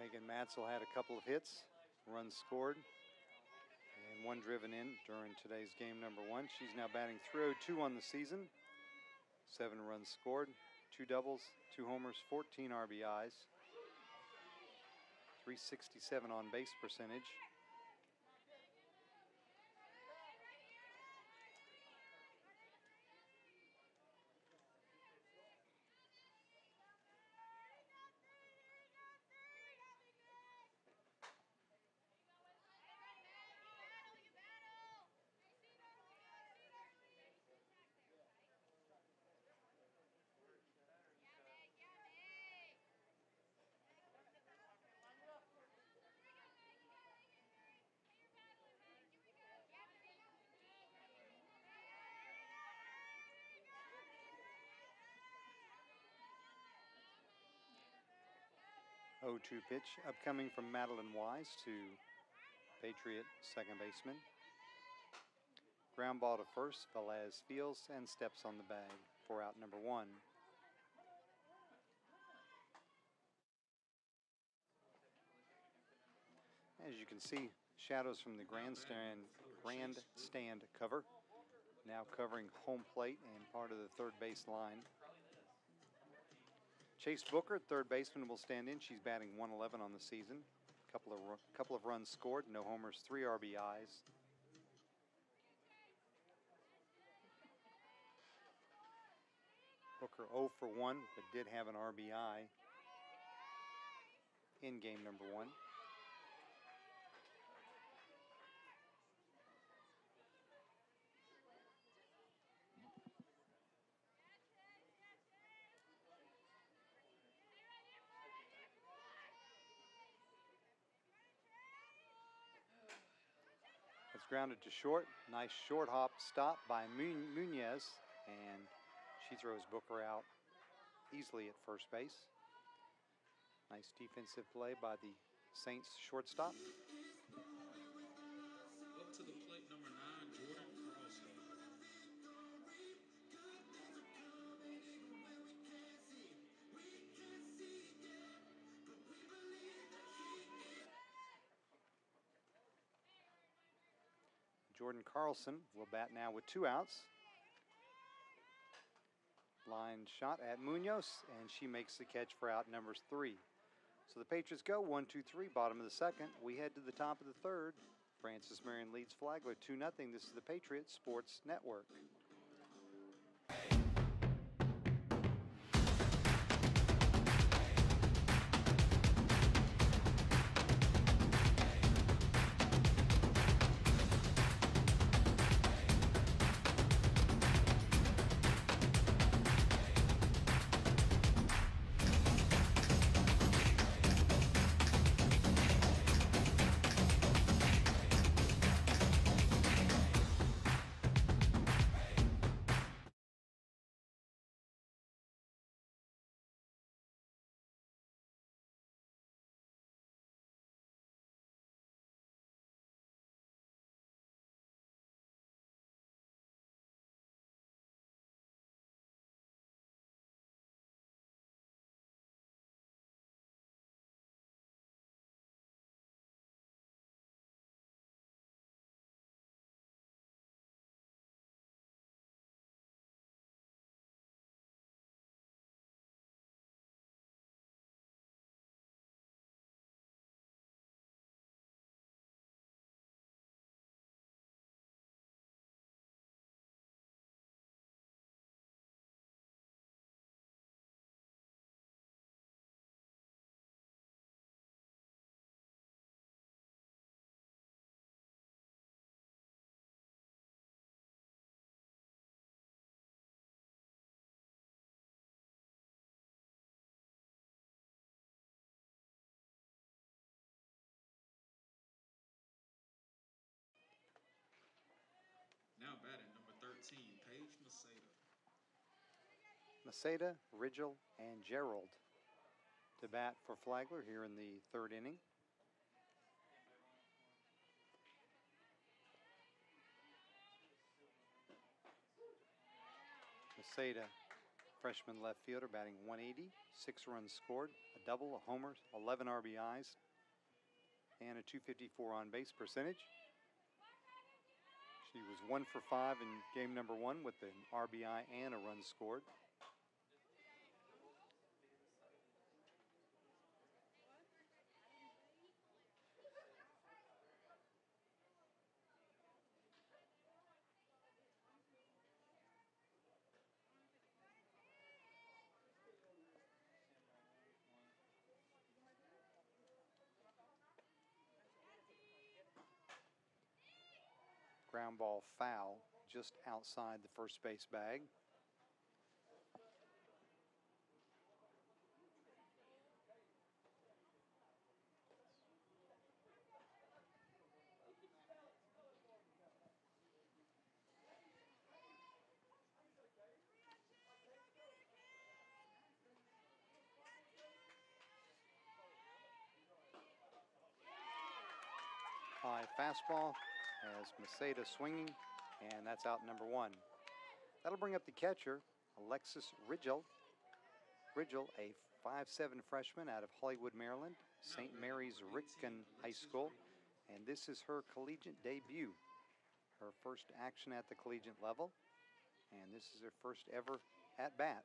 Megan Matzel had a couple of hits, runs scored, and one driven in during today's game number 1. She's now batting .302 on the season. 7 runs scored, 2 doubles, 2 homers, 14 RBIs, .367 on base percentage. .0-2 pitch upcoming from Madeline Wise to Patriot second baseman. Ground ball to first. Velez fields and steps on the bag for out number 1. As you can see, shadows from the grandstand cover, now covering home plate and part of the third base line. Chase Booker, third baseman, will stand in. She's batting .111 on the season. Couple of runs scored, no homers, 3 RBIs. Booker 0 for 1, but did have an RBI in game number 1. It's grounded to short. Nice short hop stop by Munoz, and she throws Booker out easily at first base. Nice defensive play by the Saints shortstop. Up to the plate, number 9, Jordan Carlson. Jordan Carlson will bat now with 2 outs. Line shot at Munoz, and she makes the catch for out number 3. So the Patriots go 1-2-3, bottom of the second. We head to the top of the third. Francis Marion leads Flagler 2-0. This is the Patriots Sports Network. Now batting, number 13, Paige Maceda. Maceda, Rigel, and Gerald to bat for Flagler here in the third inning. Maceda Freshman left fielder batting 180, 6 runs scored, a double, a homer, 11 RBIs, and a 254 on base percentage. She was 1 for 5 in game number 1 with an RBI and a run scored. Ground ball foul just outside the first base bag. High fastball as Maceda swinging, and that's out number 1. That'll bring up the catcher, Alexis Rigel. Rigel, a 5'7" freshman out of Hollywood, Maryland, St. Mary's Ricken High School, and this is her collegiate debut. Her first action at the collegiate level, and this is her first ever at bat.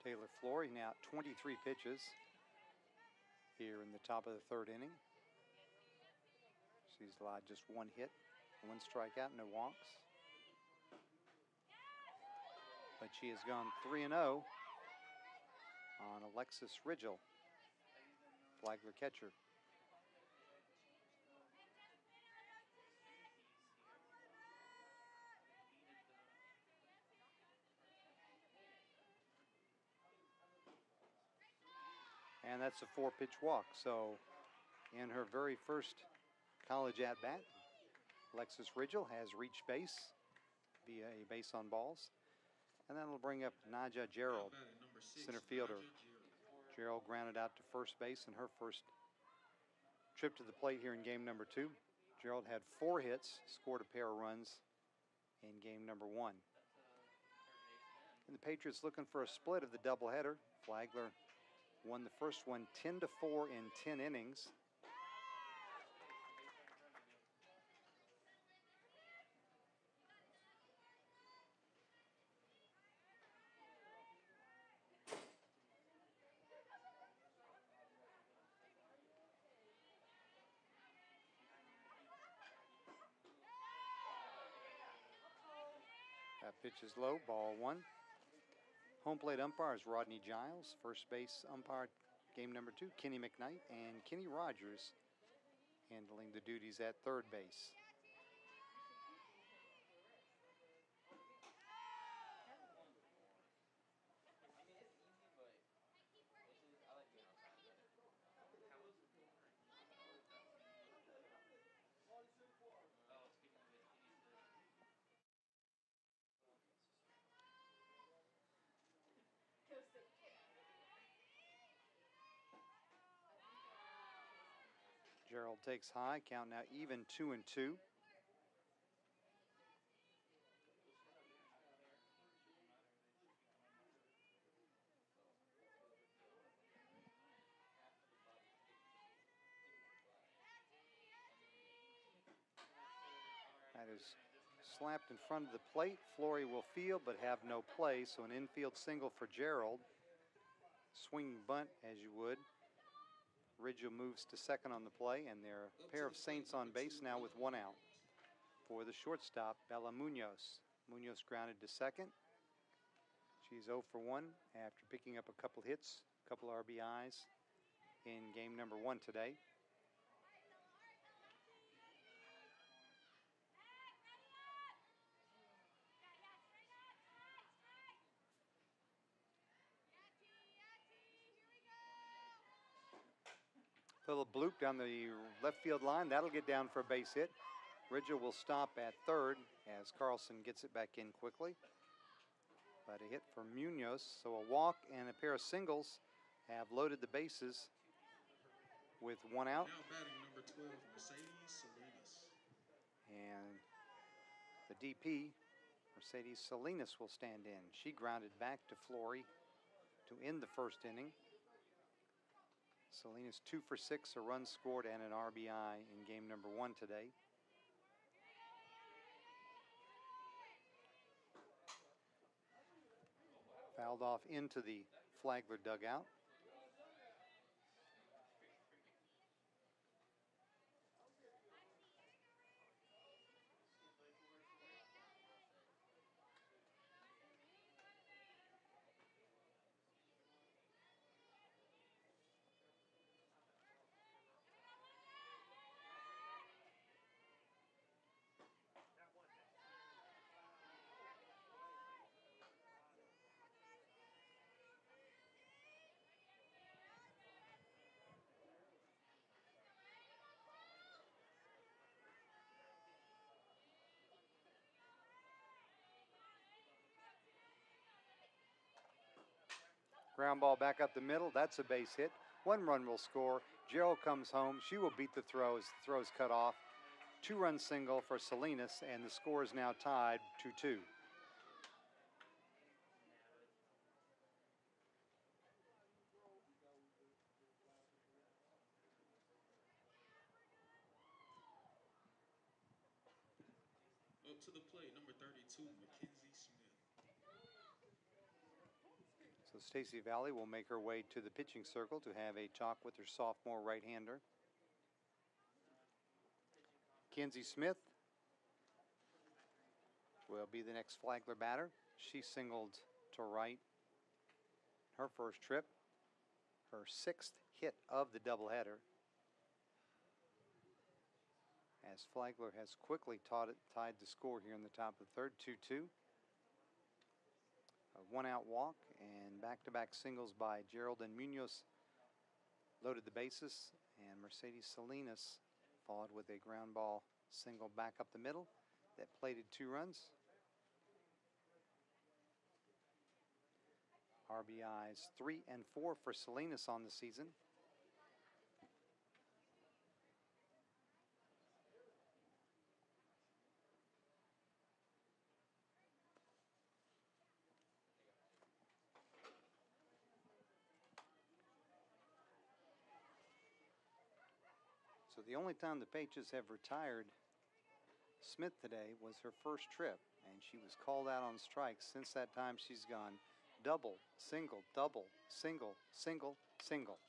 Taylor Flory now 23 pitches here in the top of the 3rd inning. She's allowed just 1 hit, 1 strikeout, no walks. But she has gone 3-0 on Alexis Rigel, Flagler catcher. And that's a 4-pitch walk. So in her very first college at-bat, Alexis Rigel has reached base via a base on balls. And that'll bring up Naja Gerald, center fielder. Gerald grounded out to first base in her first trip to the plate here in game number 2. Gerald had 4 hits, scored a pair of runs in game number 1. And the Patriots looking for a split of the doubleheader. Flagler won the first one 10-4 in 10 innings. That pitch is low, ball 1. Home plate umpire is Rodney Giles. First base umpire game number 2, Kenny McKnight, and Kenny Rogers handling the duties at third base. Gerald takes high, count now even 2-2. That is slapped in front of the plate. Flory will field but have no play, so an infield single for Gerald. Swinging bunt as you would. Rigel moves to second on the play, and there are a pair of Saints on base now with 1 out. For the shortstop, Bella Munoz. Munoz grounded to second. She's 0 for 1 after picking up a couple hits, a couple RBIs in game number 1 today. Little bloop down the left field line. That'll get down for a base hit. Ridgel will stop at third as Carlson gets it back in quickly. But a hit for Munoz, so a walk and a pair of singles have loaded the bases with one out. Now batting number 12, Mercedes Salinas. And the DP, Mercedes Salinas, will stand in. She grounded back to Flory to end the first inning. Salinas 2 for 6, a run scored and an RBI in game number 1 today. Fouled off into the Flagler dugout. Ground ball back up the middle. That's a base hit. 1 run will score. Gerald comes home. She will beat the throw as the throw is cut off. 2-run single for Salinas, and the score is now tied 2-2. Up to the plate, number 32, Mackenzie Smith. So Stacey Valley will make her way to the pitching circle to have a talk with her sophomore right-hander. Mackenzie Smith will be the next Flagler batter. She singled to right her first trip, her 6th hit of the doubleheader. As Flagler has quickly tied the score here in the top of the third, 2-2. A 1-out walk and back-to-back singles by Gerald and Munoz loaded the bases, and Mercedes Salinas followed with a ground ball single back up the middle that plated 2 runs. RBIs 3 and 4 for Salinas on the season. So the only time the Patriots have retired Smith today was her first trip, and she was called out on strikes. Since that time, she's gone double, single, double, single, single, single.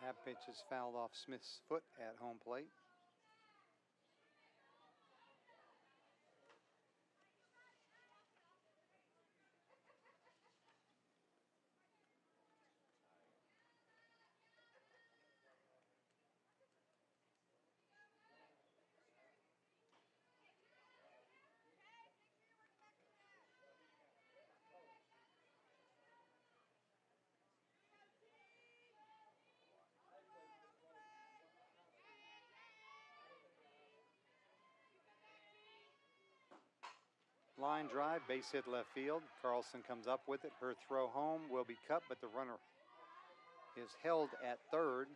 That pitch is fouled off Smith's foot at home plate. Line drive, base hit left field. Carlson comes up with it. Her throw home will be cut, but the runner is held at third.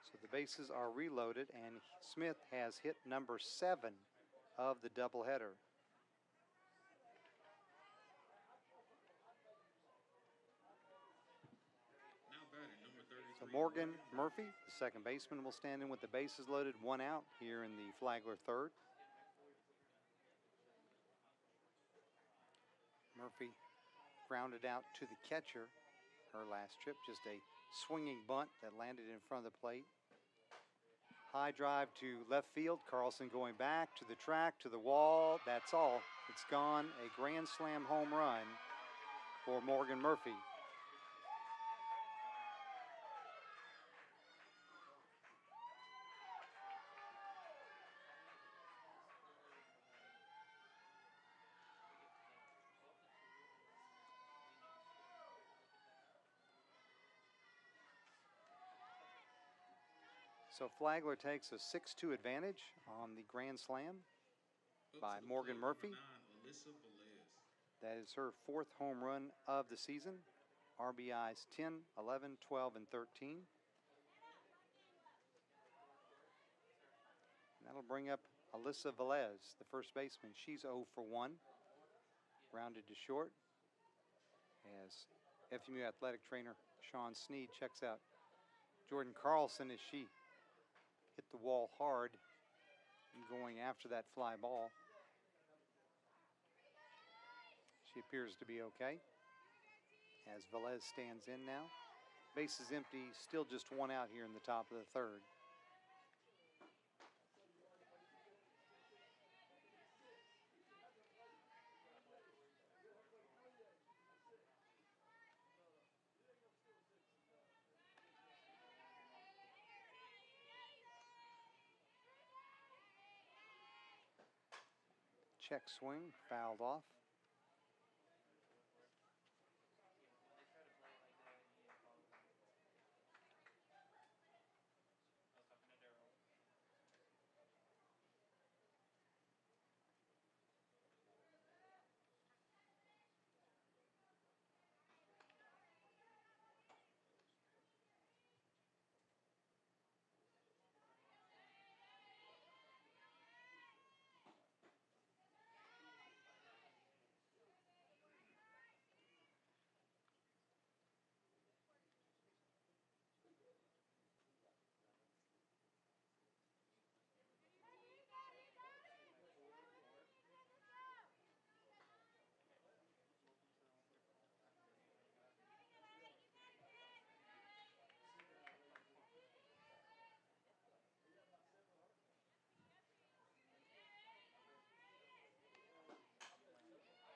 So the bases are reloaded, and Smith has hit number 7 of the doubleheader. Now batting number 33. So Morgan Murphy, the second baseman, will stand in with the bases loaded, 1 out here in the Flagler third. Murphy grounded out to the catcher her last trip, just a swinging bunt that landed in front of the plate. High drive to left field. Carlson going back to the track, to the wall. That's all. It's gone. A grand slam home run for Morgan Murphy. So Flagler takes a 6-2 advantage on the grand slam by Morgan Murphy. That is her 4th home run of the season. RBIs 10, 11, 12, and 13. And that'll bring up Alyssa Velez, the first baseman. She's 0 for 1. Rounded to short as FMU athletic trainer Sean Sneed checks out Jordan Carlson as she hit the wall hard and going after that fly ball. She appears to be okay as Velez stands in now. Base is empty, still just 1 out here in the top of the third. Check swing, fouled off.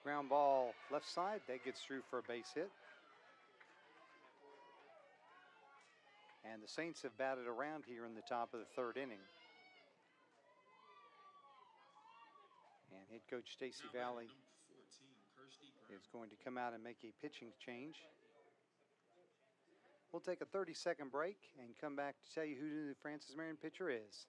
Ground ball left side, that gets through for a base hit. And the Saints have batted around here in the top of the third inning. And head coach Stacy Valley is going to come out and make a pitching change. We'll take a 30-second break and come back to tell you who the Francis Marion pitcher is.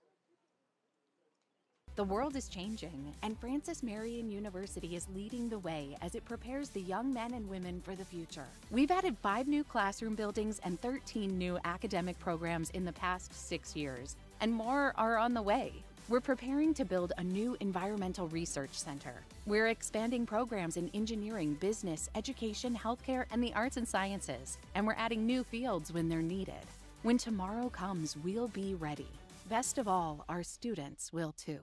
The world is changing, and Francis Marion University is leading the way as it prepares the young men and women for the future. We've added 5 new classroom buildings and 13 new academic programs in the past 6 years, and more are on the way. We're preparing to build a new environmental research center. We're expanding programs in engineering, business, education, healthcare, and the arts and sciences, and we're adding new fields when they're needed. When tomorrow comes, we'll be ready. Best of all, our students will too.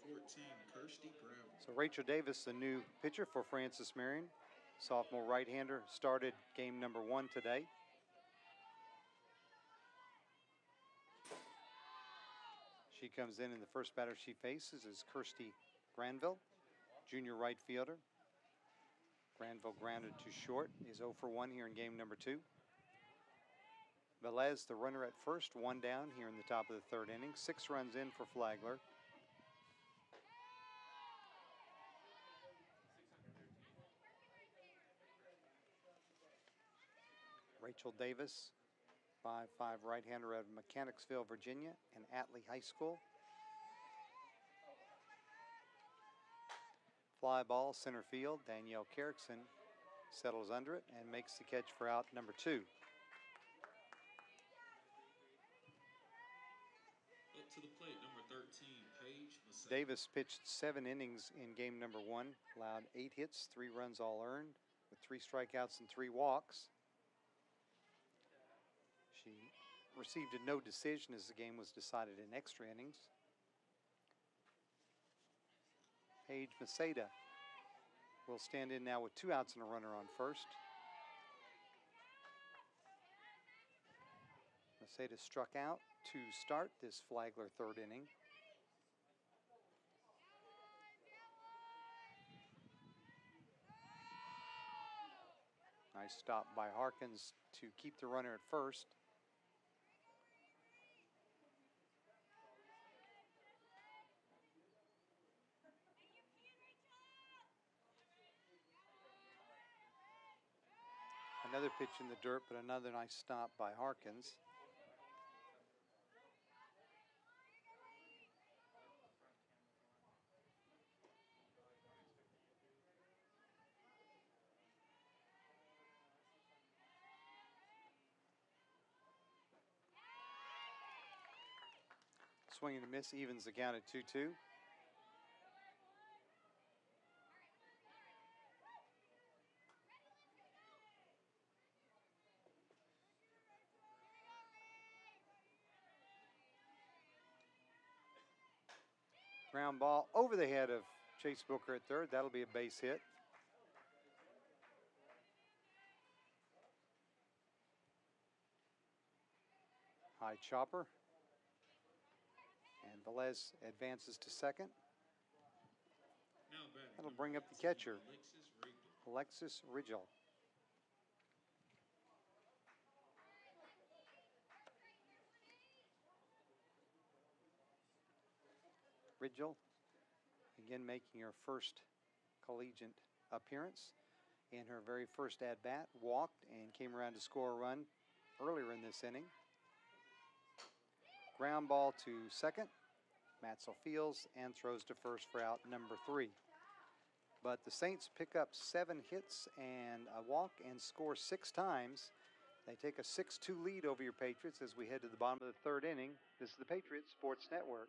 14, Kirsty Gravel. So Rachel Davis, the new pitcher for Francis Marion. Sophomore right-hander, started game number 1 today. She comes in the first batter she faces is Kirsty Granville, junior right fielder. Granville grounded to short, is 0 for 1 here in game number 2. Velez, the runner at first, 1 down here in the top of the 3rd inning. 6 runs in for Flagler. Rachel Davis, 5'5" right-hander out of Mechanicsville, Virginia, and Atlee High School. Fly ball, center field. Danielle Carrickson settles under it and makes the catch for out number 2. Up to the plate, number 13, Paige Masay. Davis pitched 7 innings in game number 1, allowed 8 hits, 3 runs all earned, with 3 strikeouts and 3 walks. She received a no decision as the game was decided in extra innings. Paige Masada will stand in now with 2 outs and a runner on first. Masada struck out to start this Flagler 3rd inning. Nice stop by Harkins to keep the runner at first. Another pitch in the dirt, but another nice stop by Harkins. Swing and a miss evens the count at 2-2. Ground ball over the head of Chase Booker at third. That'll be a base hit. High chopper. And Velez advances to second. Now batting, That'll number bring up the 19, catcher, Alexis Rigdon. Alexis Rigel. Rigel, again making her first collegiate appearance. In her very first at-bat, walked and came around to score a run earlier in this inning. Ground ball to second. Matzel fields and throws to first for out number 3. But the Saints pick up 7 hits and a walk and score 6 times. They take a 6-2 lead over your Patriots as we head to the bottom of the 3rd inning. This is the Patriots Sports Network.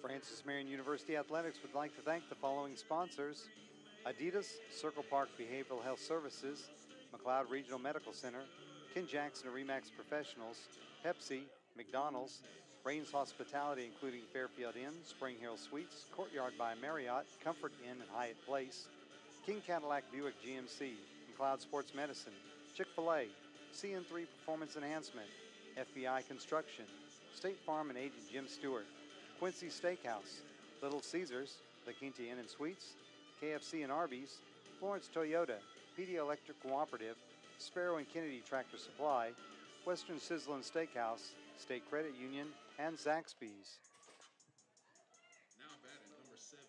Francis Marion University Athletics would like to thank the following sponsors: Adidas, Circle Park Behavioral Health Services, McLeod Regional Medical Center, Ken Jackson and Remax Professionals, Pepsi, McDonald's, Rains Hospitality, including Fairfield Inn, Spring Hill Suites, Courtyard by Marriott, Comfort Inn and Hyatt Place, King Cadillac Buick GMC, McLeod Sports Medicine, Chick-fil-A, CN3 Performance Enhancement, FBI Construction, State Farm and Agent Jim Stewart, Quincy Steakhouse, Little Caesars, La Quinta Inn and Suites, KFC and Arby's, Florence Toyota, PD Electric Cooperative, Sparrow and Kennedy Tractor Supply, Western Sizzlin Steakhouse, State Credit Union, and Zaxby's. Now batting number 7,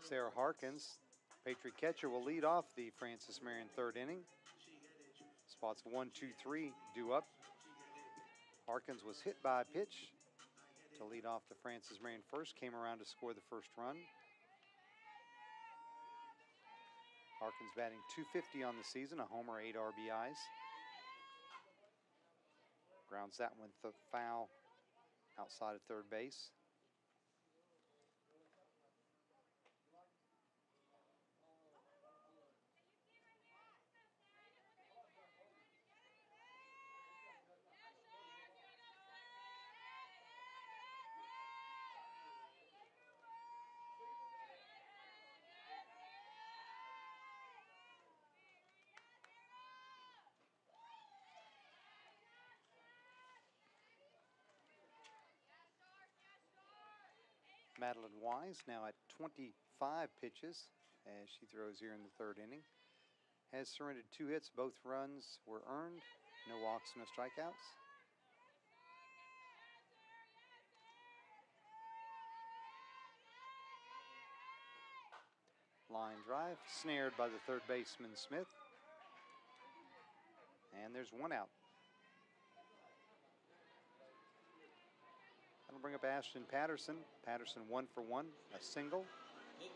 Sarah Harkins, Patriot catcher, will lead off the Francis Marion third inning. Spots 1, 2, 3 due up. Harkins was hit by a pitch to lead off the Francis Marion first, came around to score the first run. Harkins batting .250 on the season, a homer, 8 RBIs. Grounds that one with the foul outside of third base. Madeline Wise now at 25 pitches as she throws here in the third inning. Has surrendered 2 hits, both runs were earned, no walks, no strikeouts. Line drive, snared by the third baseman Smith. And there's 1 out. That'll bring up Ashton Patterson. Patterson 1 for 1, a single. Up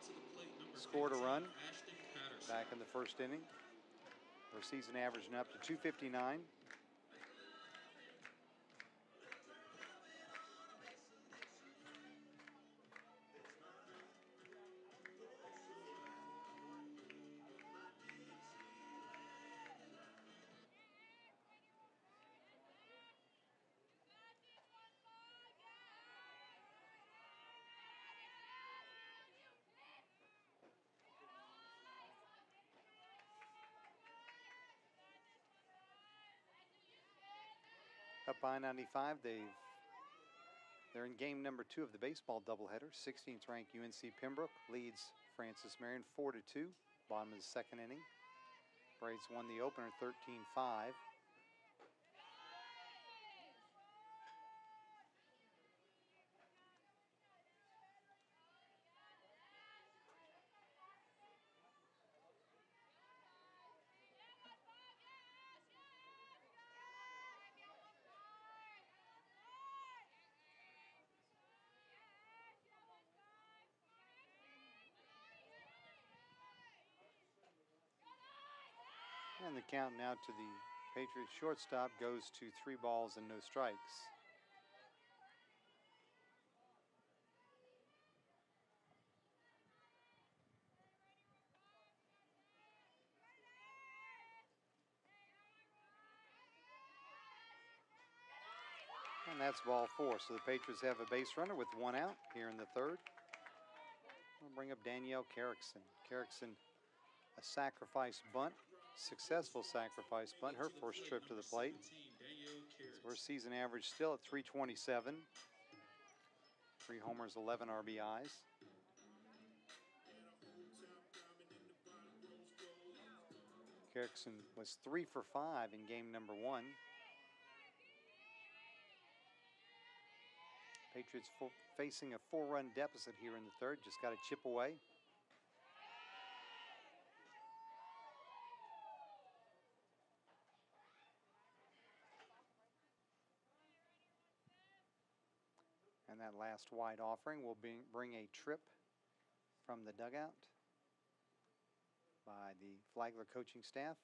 to the plate, number Scored a 15, run Ashton Patterson. back in the first inning. Her season averaging up to .259. Up by 95, they're in game number 2 of the baseball doubleheader. 16th ranked UNC Pembroke leads Francis Marion 4-2, bottom of the second inning. Braves won the opener 13-5. And the count now to the Patriots shortstop goes to 3 balls and no strikes. And that's ball 4. So the Patriots have a base runner with 1 out here in the third. We'll bring up Danielle Carrickson. Carrickson, a sacrifice bunt. Successful sacrifice bunt, her first trip to the plate. So her season average still at .327. 3 homers, 11 RBIs. Carrickson was 3 for 5 in game number 1. Patriots facing a 4-run deficit here in the third. Just got to chip away. And that last wide offering will bring a trip from the dugout by the Flagler coaching staff.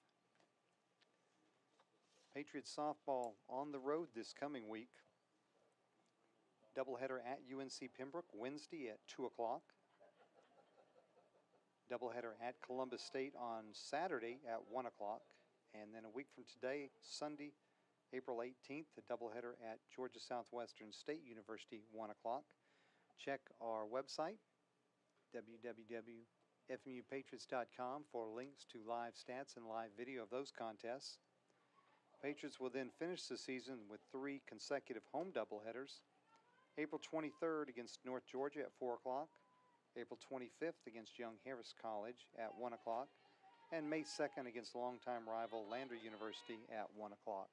Patriots softball on the road this coming week. Doubleheader at UNC Pembroke Wednesday at 2 o'clock. Doubleheader at Columbus State on Saturday at 1 o'clock. And then a week from today, Sunday, April 18th, a doubleheader at Georgia Southwestern State University, 1 o'clock. Check our website, www.fmupatriots.com, for links to live stats and live video of those contests. Patriots will then finish the season with 3 consecutive home doubleheaders. April 23rd against North Georgia at 4 o'clock. April 25th against Young Harris College at 1 o'clock. And May 2nd against longtime rival Lander University at 1 o'clock.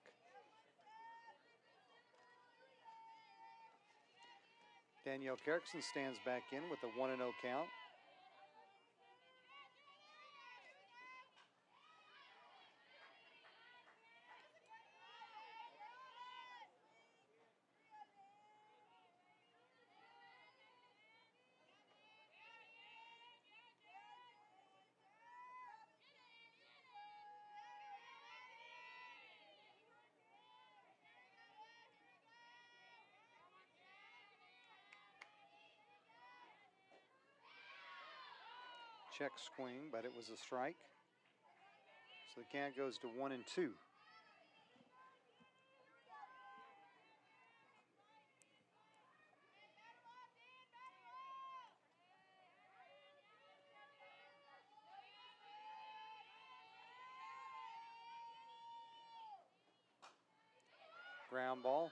Danielle Kerrickson stands back in with a 1-0 count. Check swing, but it was a strike. So the count goes to 1-2. Ground ball.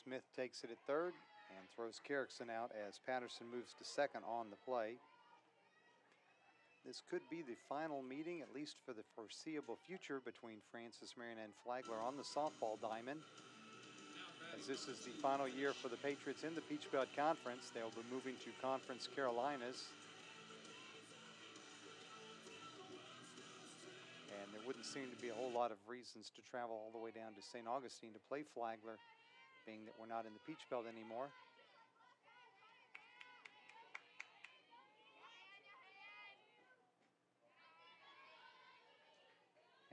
Smith takes it at third and throws Kerrickson out as Patterson moves to second on the play. This could be the final meeting, at least for the foreseeable future, between Francis Marion and Flagler on the softball diamond. As this is the final year for the Patriots in the Peach Belt Conference, they'll be moving to Conference Carolinas. And there wouldn't seem to be a whole lot of reasons to travel all the way down to St. Augustine to play Flagler, being that we're not in the Peach Belt anymore.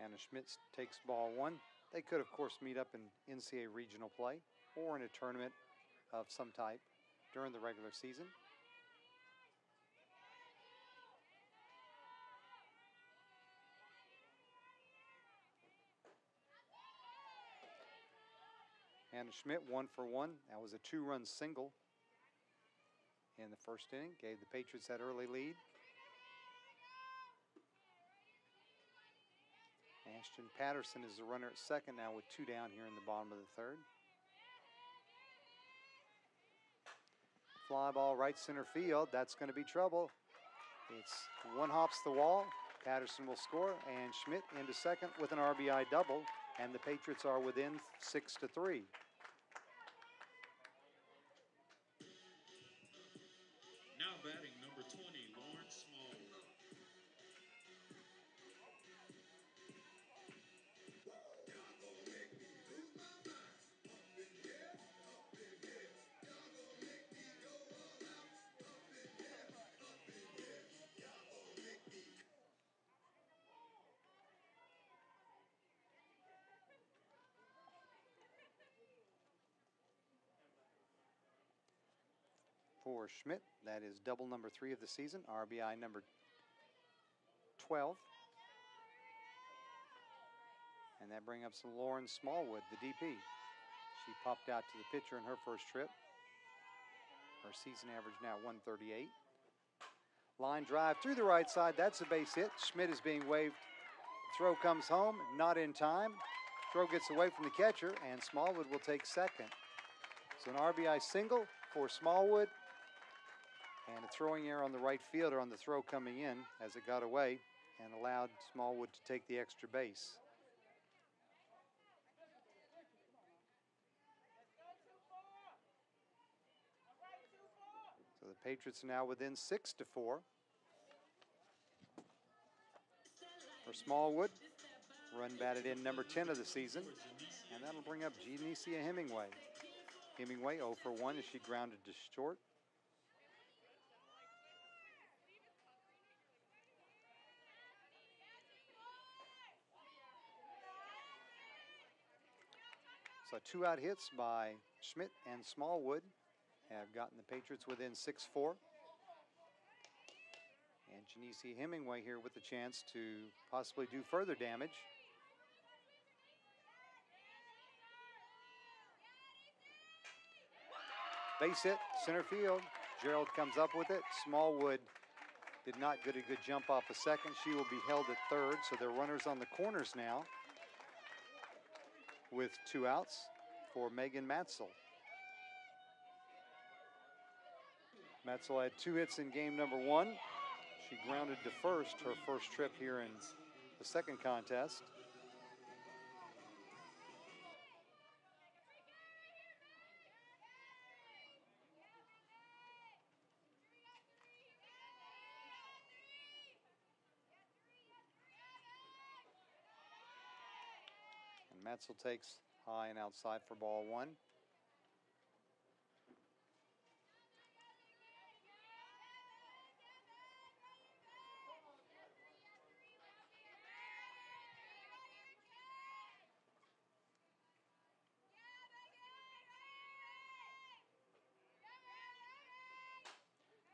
Anna Schmitz takes ball 1. They could, of course, meet up in NCAA regional play or in a tournament of some type during the regular season. Anna Schmidt 1 for 1. That was a 2-run single in the first inning. Gave the Patriots that early lead. Ashton Patterson is the runner at second now with 2 down here in the bottom of the third. Fly ball right center field. That's going to be trouble. It's 1 hops the wall. Patterson will score, and Schmidt into second with an RBI double, and the Patriots are within 6-3. Now batting number 20, Lawrence Smallwood. For Schmidt, that is double number 3 of the season, RBI number 12. And that brings up some Lauren Smallwood, the DP. She popped out to the pitcher in her first trip. Her season average now 138. Line drive through the right side. That's a base hit. Schmidt is being waved. Throw comes home, not in time. Throw gets away from the catcher, and Smallwood will take second. So an RBI single for Smallwood, and a throwing error on the right fielder on the throw coming in as it got away and allowed Smallwood to take the extra base. So the Patriots are now within 6-4. For Smallwood, run batted in number 10 of the season, and that'll bring up Genesia Hemingway. Hemingway 0 for 1 as she grounded to short. So 2 out hits by Schmidt and Smallwood have gotten the Patriots within 6-4. And Genesia Hemingway here with the chance to possibly do further damage. Base hit, center field. Gerald comes up with it. Smallwood did not get a good jump off the second. She will be held at third, so they're runners on the corners now with 2 outs for Megan Matzel. Matzel had 2 hits in game number 1. She grounded to first her first trip here in the second contest. And Matzel takes high and outside for ball 1.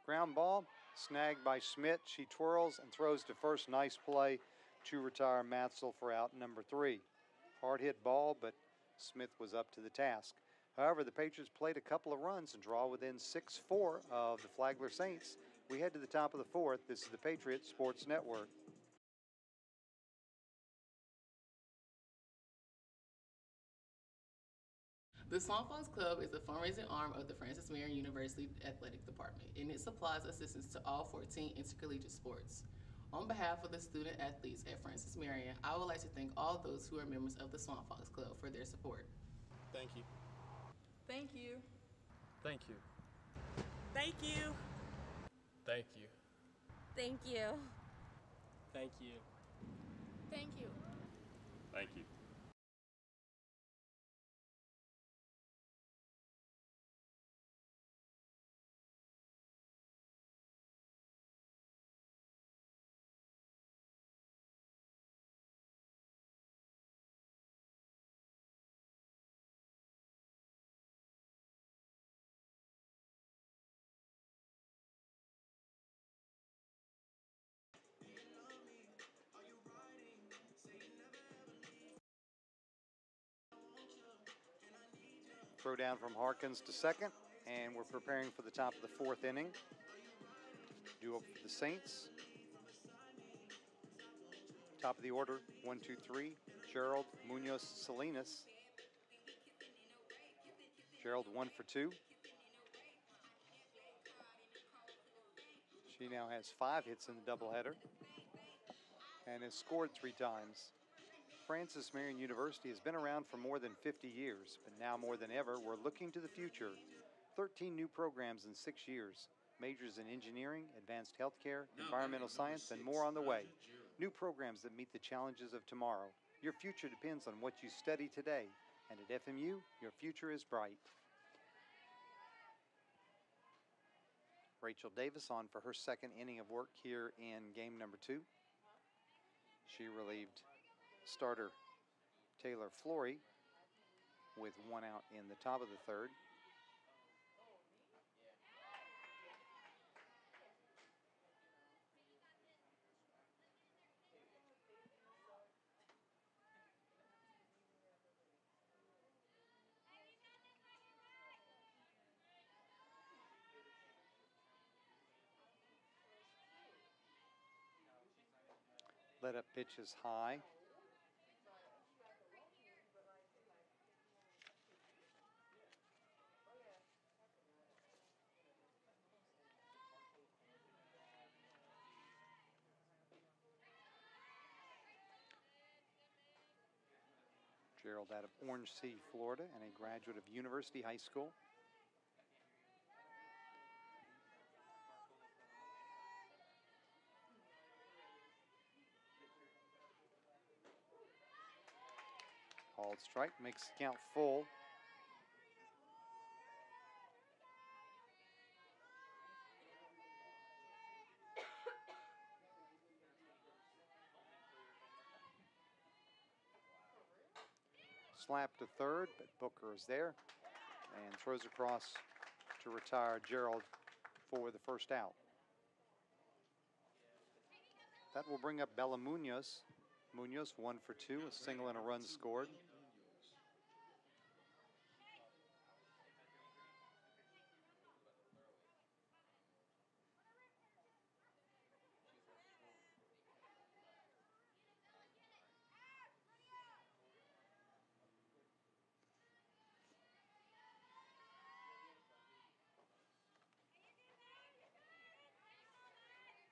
Ground ball, snagged by Schmidt. She twirls and throws to first. Nice play to retire Matzel for out number 3. Hard hit ball, but Smith was up to the task. However, the Patriots played a couple of runs and draw within 6-4 of the Flagler Saints. We head to the top of the 4th. This is the Patriot Sports Network. The Swanfox Club is the fundraising arm of the Francis Marion University Athletic Department, and it supplies assistance to all 14 intercollegiate sports. On behalf of the student athletes at Francis Marion, I would like to thank all those who are members of the Swanfox Club for their support. Thank you. Thank you. Thank you. Thank you. Thank you. Thank you. Thank you. Thank you. Thank you. Throw down from Harkins to second, and we're preparing for the top of the 4th inning. Due up for the Saints. Top of the order, 1, 2, 3. Gerald, Munoz, Salinas. Gerald 1 for 2. She now has 5 hits in the doubleheader and has scored 3 times. Francis Marion University has been around for more than 50 years, but now more than ever, we're looking to the future. 13 new programs in 6 years. Majors in engineering, advanced healthcare, environmental science, and more on the way. New programs that meet the challenges of tomorrow. Your future depends on what you study today. And at FMU, your future is bright. Rachel Davis on for her second inning of work here in game number 2. She relieved starter Taylor Flory with 1 out in the top of the 3rd. Let up pitch is high. Gerald out of Orange City, Florida, and a graduate of University High School. Called strike, makes the count full. Slap to third, but Booker is there and throws across to retire Gerald for the first out. That will bring up Bella Munoz. Munoz 1 for 2, a single and a run scored.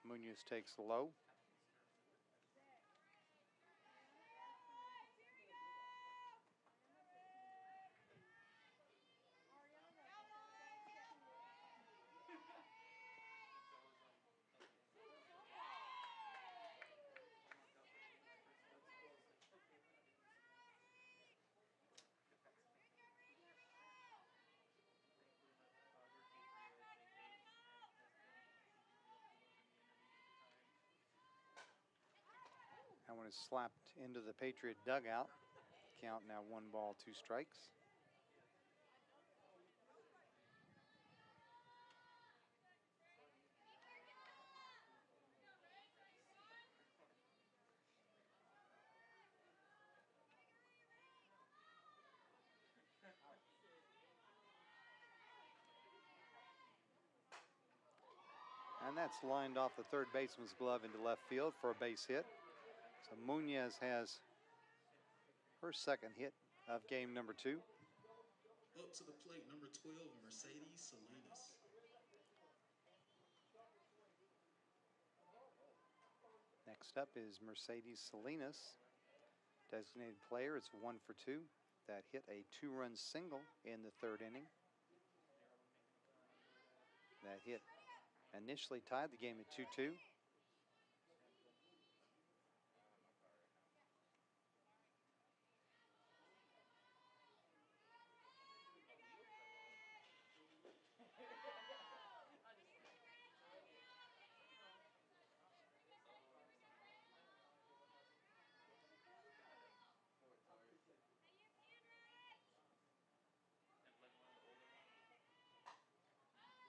Munoz takes low. That one is slapped into the Patriot dugout. Count now 1 ball, 2 strikes. And that's lined off the third baseman's glove into left field for a base hit. So Munoz has her second hit of game number 2. Up to the plate, number 12, Mercedes Salinas. Next up is Mercedes Salinas. Designated player, it's 1 for 2. That hit a 2-run single in the 3rd inning. That hit initially tied the game at 2-2.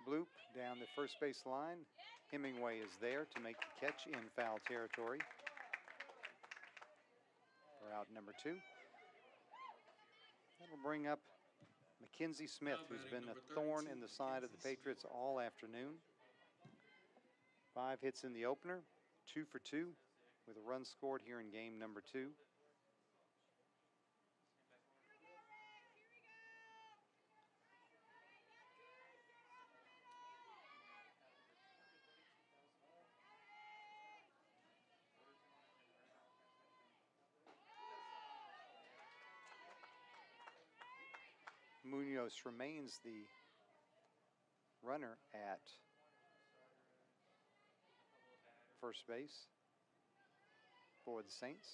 Bloop down the first base line. Hemingway is there to make the catch in foul territory for out number 2. That'll bring up Mackenzie Smith, who's been a thorn in the side of the Patriots all afternoon. 5 hits in the opener, 2 for 2, with a run scored here in game number 2. Munoz remains the runner at first base for the Saints.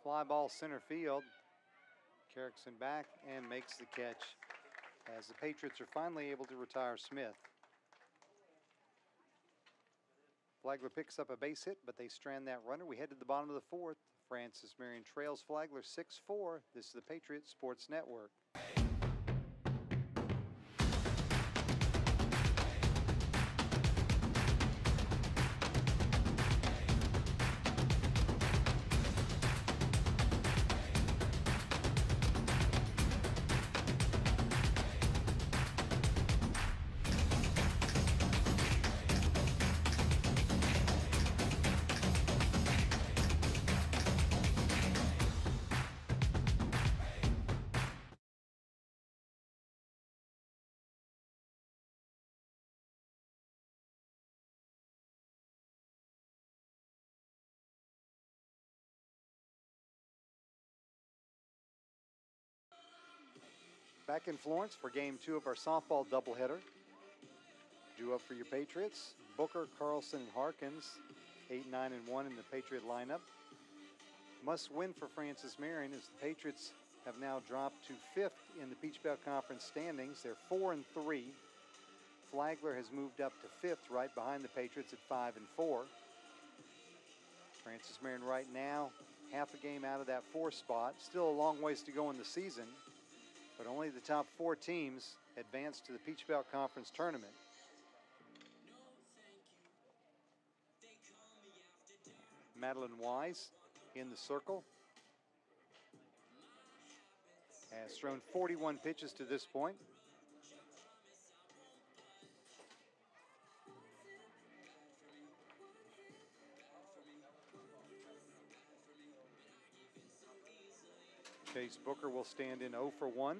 Fly ball center field. Carrickson back and makes the catch as the Patriots are finally able to retire Smith. Flagler picks up a base hit, but they strand that runner. We head to the bottom of the 4th. Francis Marion trails Flagler 6-4. This is the Patriots Sports Network. Back in Florence for game 2 of our softball doubleheader. Due up for your Patriots, Booker, Carlson, and Harkins, 8, 9, and 1 in the Patriot lineup. Must win for Francis Marion as the Patriots have now dropped to 5th in the Peach Belt Conference standings. They're 4 and 3. Flagler has moved up to 5th, right behind the Patriots at 5 and 4. Francis Marion right now, half a game out of that 4th spot. Still a long ways to go in the season, but only the top 4 teams advance to the Peach Belt Conference tournament. Madeline Wise in the circle has thrown 41 pitches to this point. Chase Booker will stand in 0 for 1.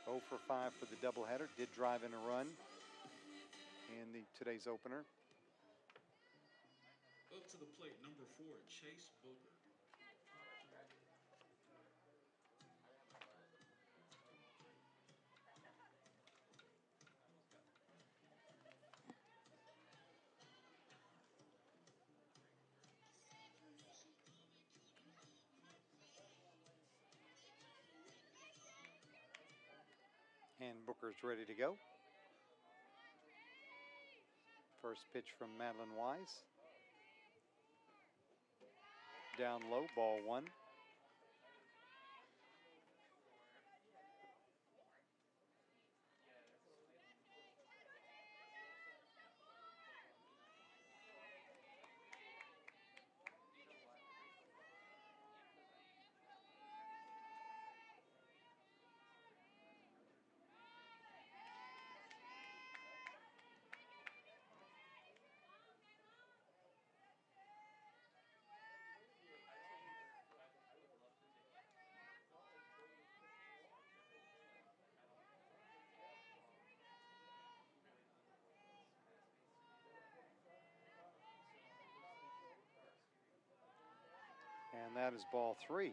0 for 5 for the doubleheader. Did drive in a run in today's opener. Up to the plate, number 4, Chase Booker. And Booker's ready to go. First pitch from Madeline Wise. Down low, ball 1. And that is ball 3.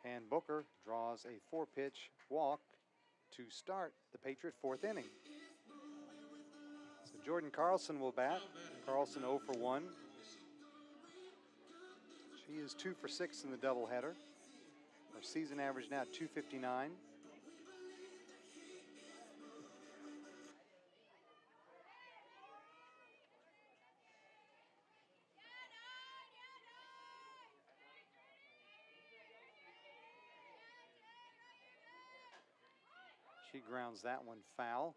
And Booker draws a 4-pitch walk to start the Patriot 4th inning. So Jordan Carlson will bat. Carlson 0 for 1. She is 2 for 6 in the doubleheader. Her season average now 259. She grounds that one foul.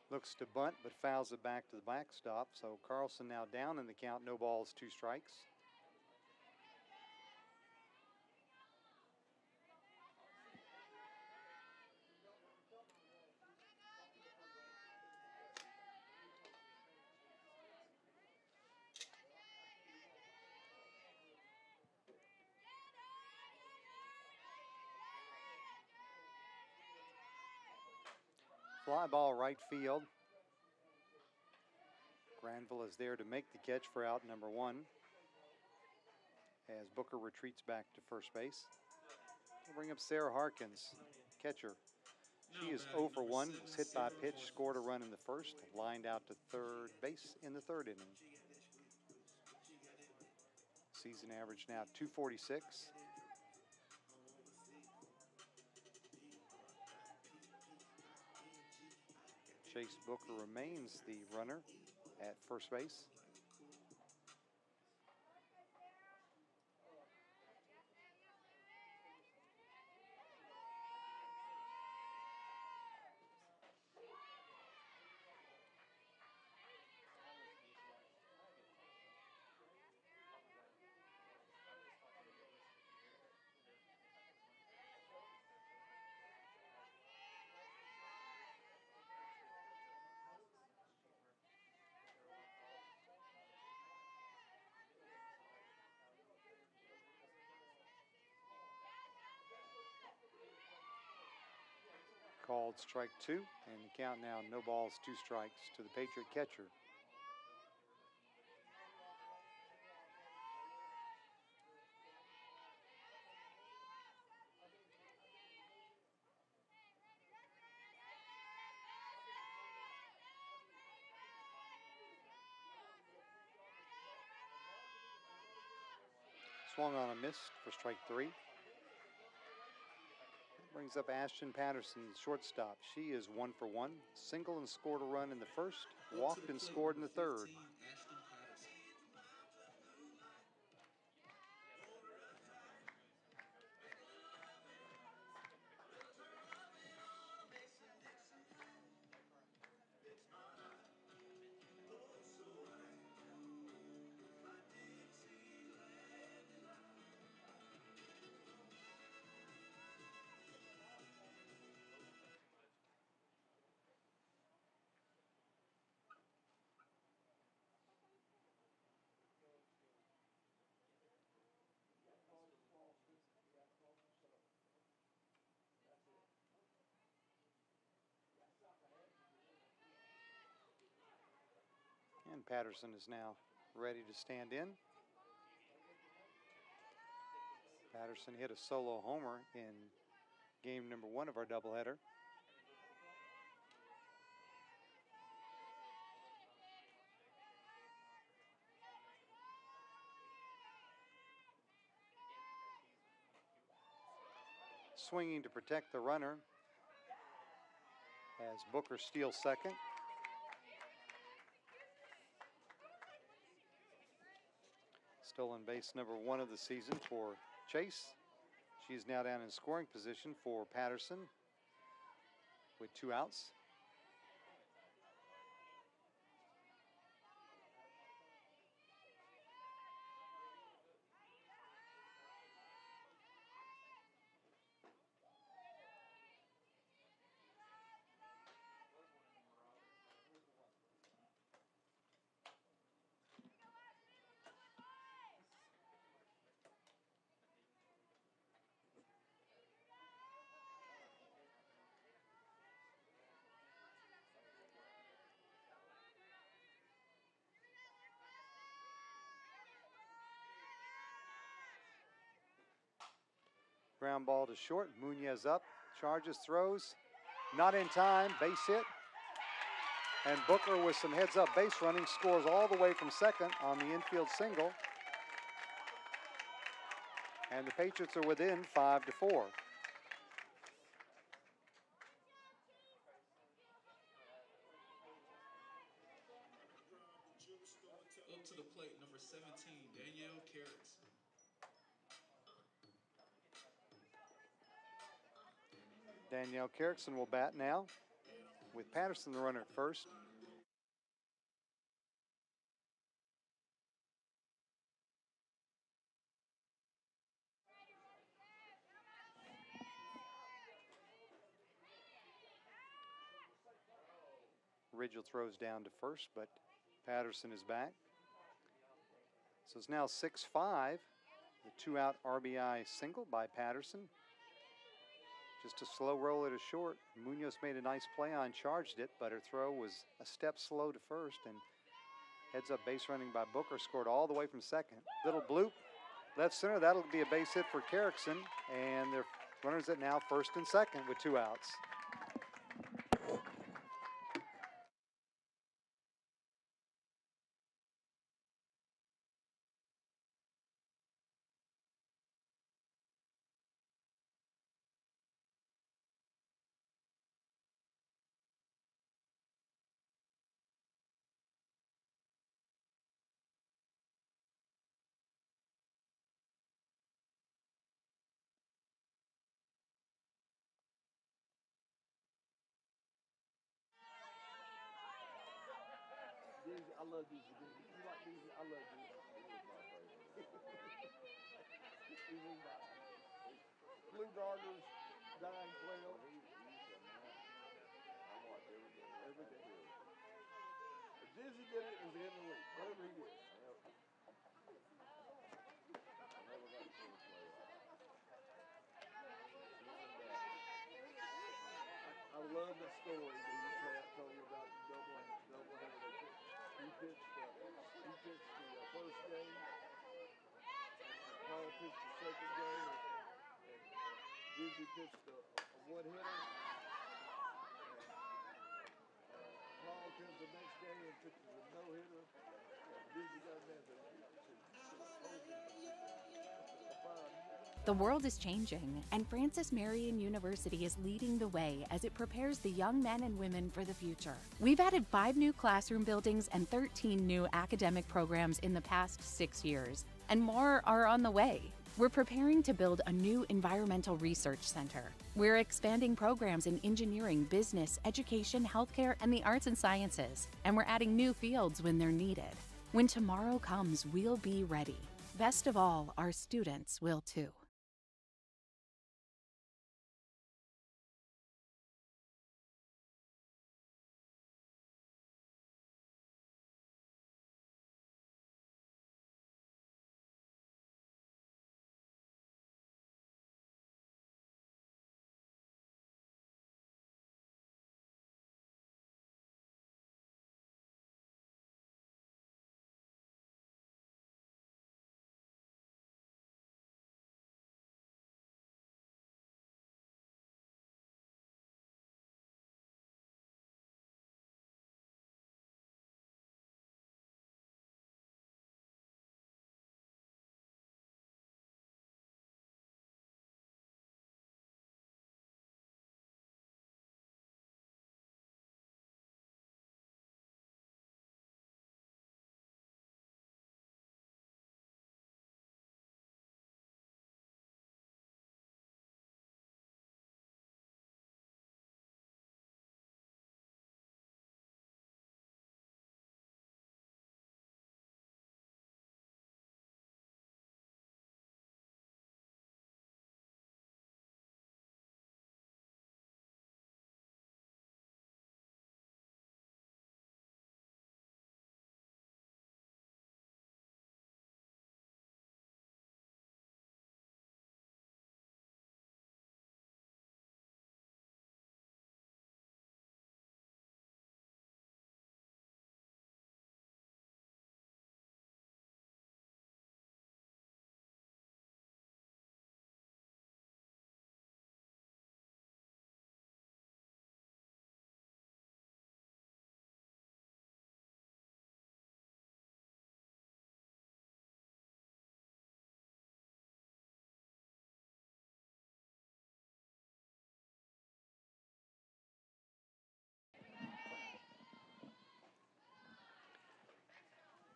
Looks to bunt, but fouls it back to the backstop. So Carlson now down in the count. No balls, 2 strikes. Fly ball right field. Granville is there to make the catch for out number 1 as Booker retreats back to first base. We'll bring up Sarah Harkins, catcher. She is 0 for 1, was hit by a pitch, scored a run in the first, lined out to third base in the 3rd inning. Season average now 246. Chase Booker remains the runner at first base. Called strike 2, and the count now no balls, 2 strikes to the Patriot catcher. Swung on a miss for strike 3. Brings up Ashton Patterson, shortstop. She is 1 for 1. Single and scored a run in the first. Walked and scored in the third. Ashton Patterson. And Patterson is now ready to stand in. Patterson hit a solo homer in game number 1 of our doubleheader. Swinging to protect the runner as Booker steals second. Stolen base number 1 of the season for Chase. She's now down in scoring position for Patterson with 2 outs. Ground ball to short. Munoz up, charges, throws. Not in time, base hit. And Booker with some heads up base running scores all the way from second on the infield single. And the Patriots are within 5-4. Up to the plate, number 17, Danielle Carrots. Danielle Carrickson will bat now with Patterson the runner at first. Ridgel throws down to first, but Patterson is back. So it's now 6-5. The 2-out RBI single by Patterson. Just a slow roll at a short. Munoz made a nice play on, charged it, but her throw was a step slow to first, and heads up base running by Booker scored all the way from second. Little bloop, left center, that'll be a base hit for Carrickson, and their runners at now first and second with 2 outs. I love these. You like these? I love these. This is my favorite. These are my Blue Darters, Dying 12. I watch every day. Every day. If Dizzy did it, it was the end of the week. Whatever he did. I never got to see him play. I love the story that you told me about the doubleheader. He pitched the first game, and Paul pitched the second game, and Dizzy pitched a one-hitter. Paul comes the next game and pitches a no-hitter, and Dizzy got an answer. The world is changing, and Francis Marion University is leading the way as it prepares the young men and women for the future. We've added 5 new classroom buildings and 13 new academic programs in the past 6 years, and more are on the way. We're preparing to build a new environmental research center. We're expanding programs in engineering, business, education, healthcare, and the arts and sciences, and we're adding new fields when they're needed. When tomorrow comes, we'll be ready. Best of all, our students will too.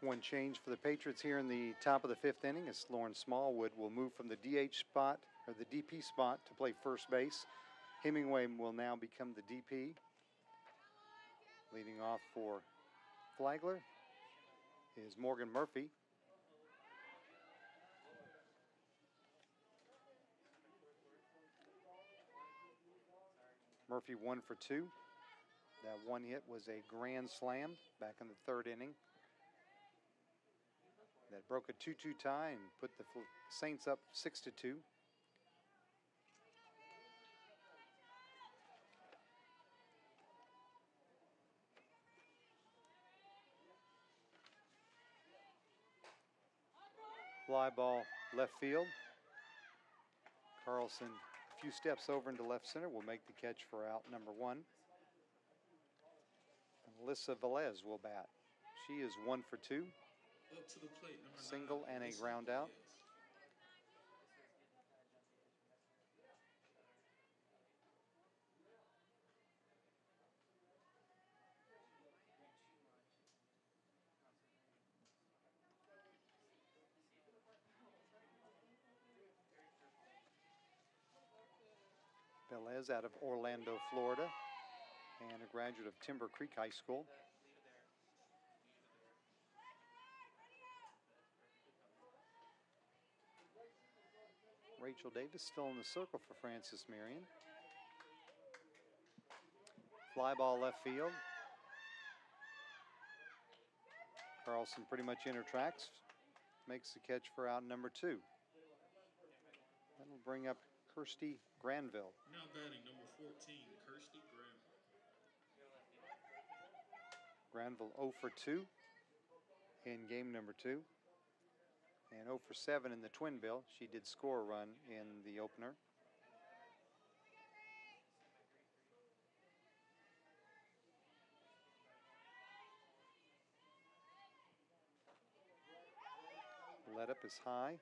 One change for the Patriots here in the top of the 5th inning as Lauren Smallwood will move from the DH spot, or the DP spot, to play first base. Hemingway will now become the DP. Leading off for Flagler is Morgan Murphy. Murphy 1 for 2. That one hit was a grand slam back in the 3rd inning. That broke a 2-2 tie and put the Saints up 6-2. Fly ball left field. Carlson a few steps over into left center will make the catch for out number 1. And Alyssa Velez will bat. She is 1 for 2. Up to the plate, number Single 9, and a Alyssa ground out. Velez. Velez out of Orlando, Florida, and a graduate of Timber Creek High School. Rachel Davis still in the circle for Francis Marion. Fly ball left field. Carlson pretty much in her tracks. Makes the catch for out number 2. That'll bring up Kirsty Granville. Now batting number 14, Kirsty Granville. Granville 0 for 2 in game number 2. And 0 for 7 in the twin bill. She did score a run in the opener. Let up is high.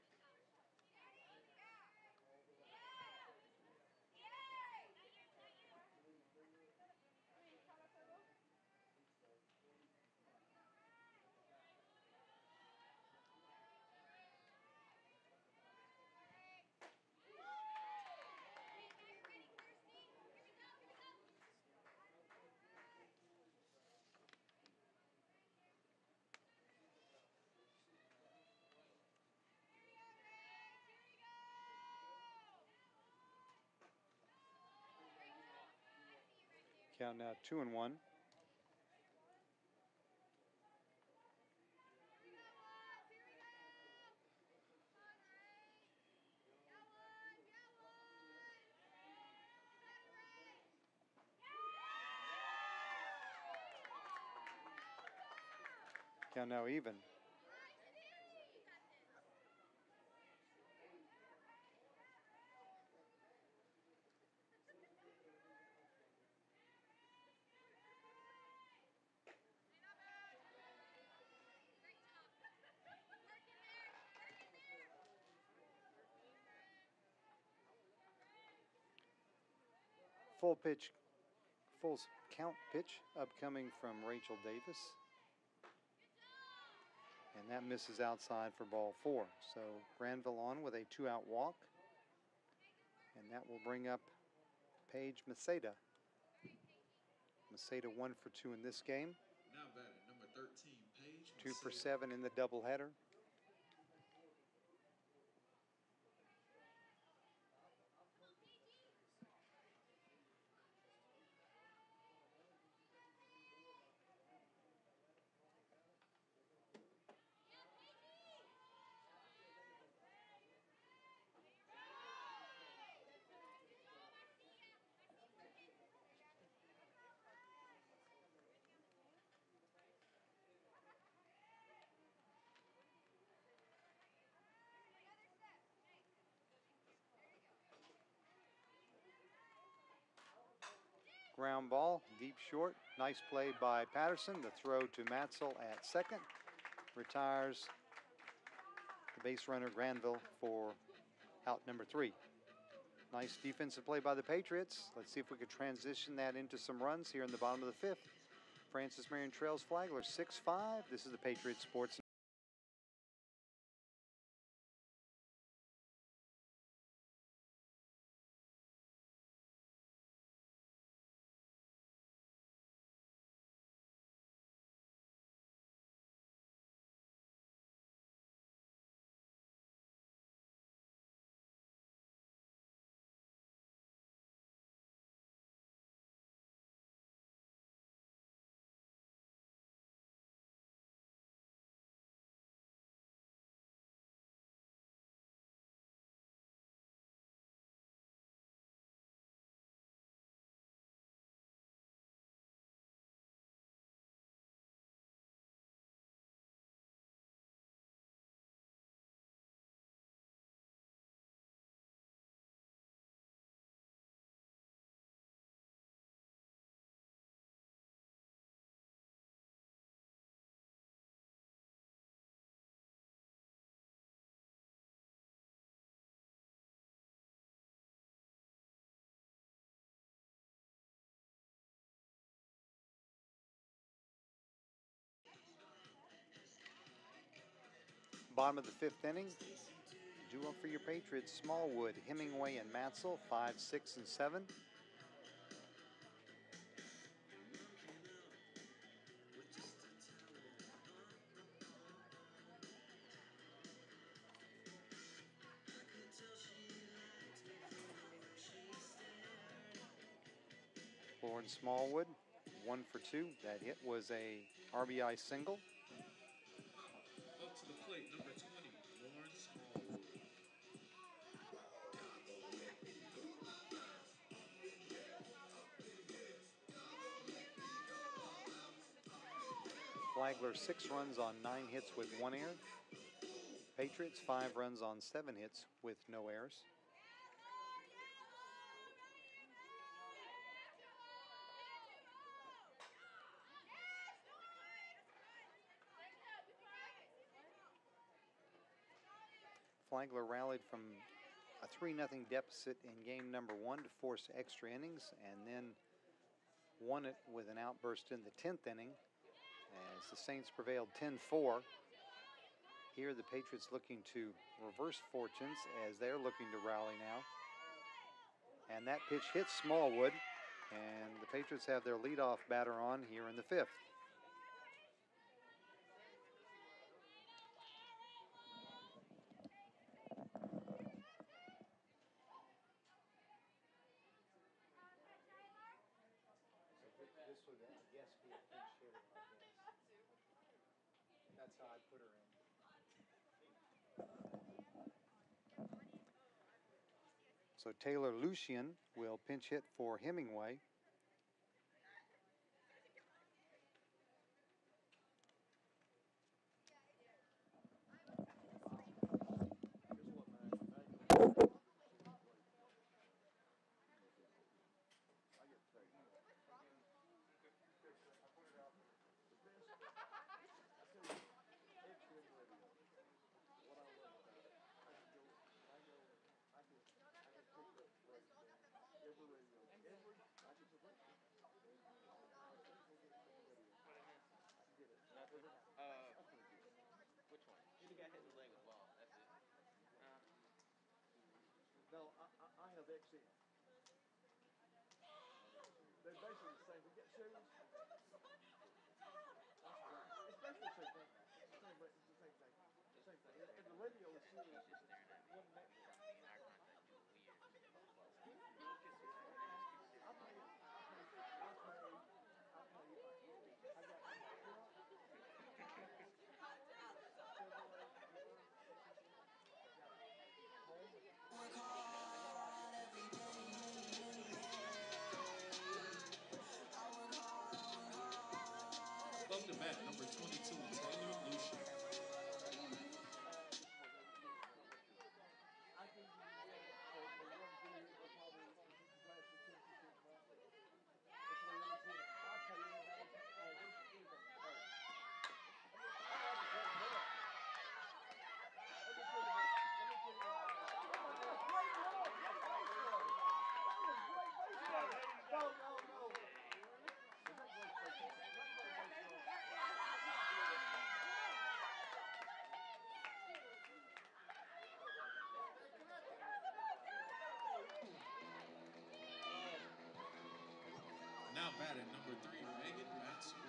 Count now 2-1. Count now even. Full count pitch upcoming from Rachel Davis. And that misses outside for ball 4. So Granville on with a 2-out walk. And that will bring up Paige Maceda. Maceda 1 for 2 in this game. Now batting number 13, Paige. 2 for 7 in the doubleheader. Ground ball, deep short. Nice play by Patterson. The throw to Matzel at second. Retires the base runner Granville for out number 3. Nice defensive play by the Patriots. Let's see if we could transition that into some runs here in the bottom of the 5th. Francis Marion trails Flagler 6-5. This is the Patriots Sports. Bottom of the 5th inning. Duo for your Patriots, Smallwood, Hemingway, and Matzel, 5, 6, and 7. Florence Smallwood, 1 for 2. That hit was a RBI single. Up to the plate, number 20, Florence Smallwood. Flagler 6 runs on 9 hits with 1 error. Patriots 5 runs on 7 hits with no errors. Flagler rallied from a 3-0 deficit in game number 1 to force extra innings, and then won it with an outburst in the 10th inning as the Saints prevailed 10-4. Here the Patriots looking to reverse fortunes as they're looking to rally now. And that pitch hits Smallwood, and the Patriots have their leadoff batter on here in the 5th. that side, put her in. So Taylor Lucian will pinch hit for Hemingway. Which one? You got hit in the leg with ball. That's it. No, I have XM. They're basically the same. We get shoes. It's basically the same thing. It's the same thing. The same thing. And the radio is serious. He's just staring at me. One neck. I mean, eye contact is weird. Above the bat, number 22, Taylor Lucian. Now batting, number 3, Megan Maxwell.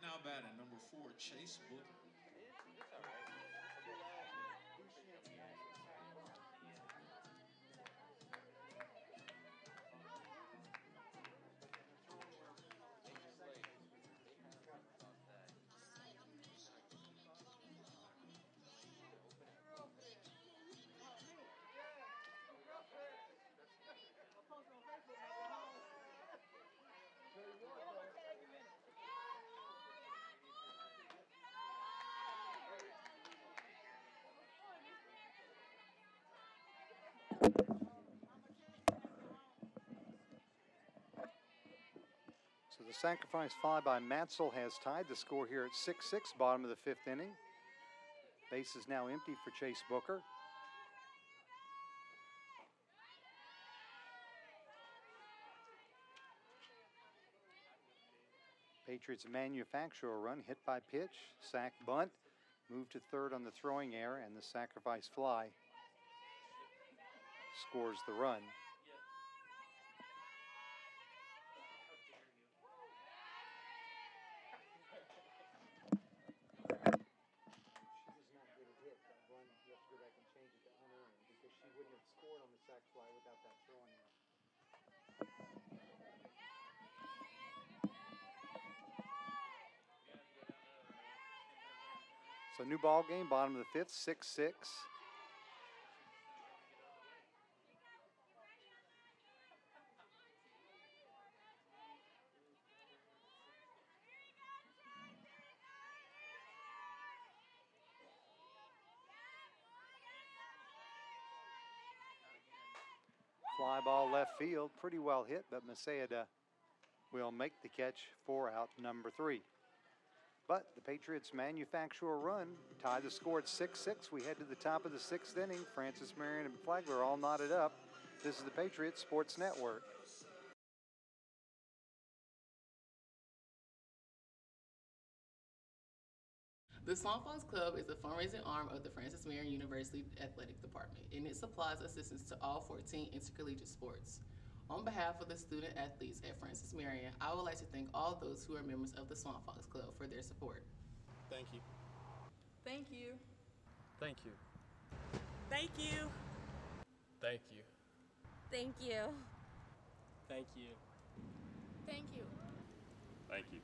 Now batting, number 4, Chase Booker. It's all right. So the sacrifice fly by Matzel has tied the score here at 6-6, bottom of the 5th inning. Base is now empty for Chase Booker. Patriots manufacture a run, hit by pitch, sack bunt, move to third on the throwing error, and the sacrifice fly scores the run. So new ball game, bottom of the fifth, 6-6. Fly ball left field, pretty well hit, but Macedo will make the catch for out number 3. But the Patriots manufacture a run, tie the score at 6-6. We head to the top of the 6th inning. Francis, Marion, and Flagler all knotted up. This is the Patriots Sports Network. The Swamp Fox Club is the fundraising arm of the Francis Marion University Athletic Department, and it supplies assistance to all 14 intercollegiate sports. On behalf of the student athletes at Francis Marion, I would like to thank all those who are members of the Swamp Fox Club for their support. Thank you. Thank you. Thank you. Thank you. Thank you. Thank you. Thank you. Thank you. Thank you.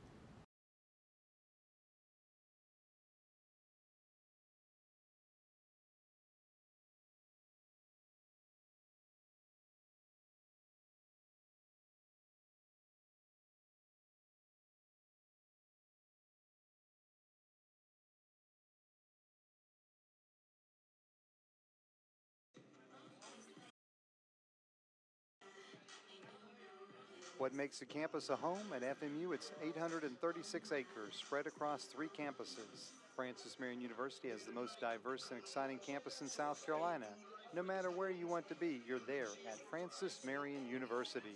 What makes a campus a home? At FMU, it's 836 acres spread across 3 campuses. Francis Marion University has the most diverse and exciting campus in South Carolina. No matter where you want to be, you're there at Francis Marion University.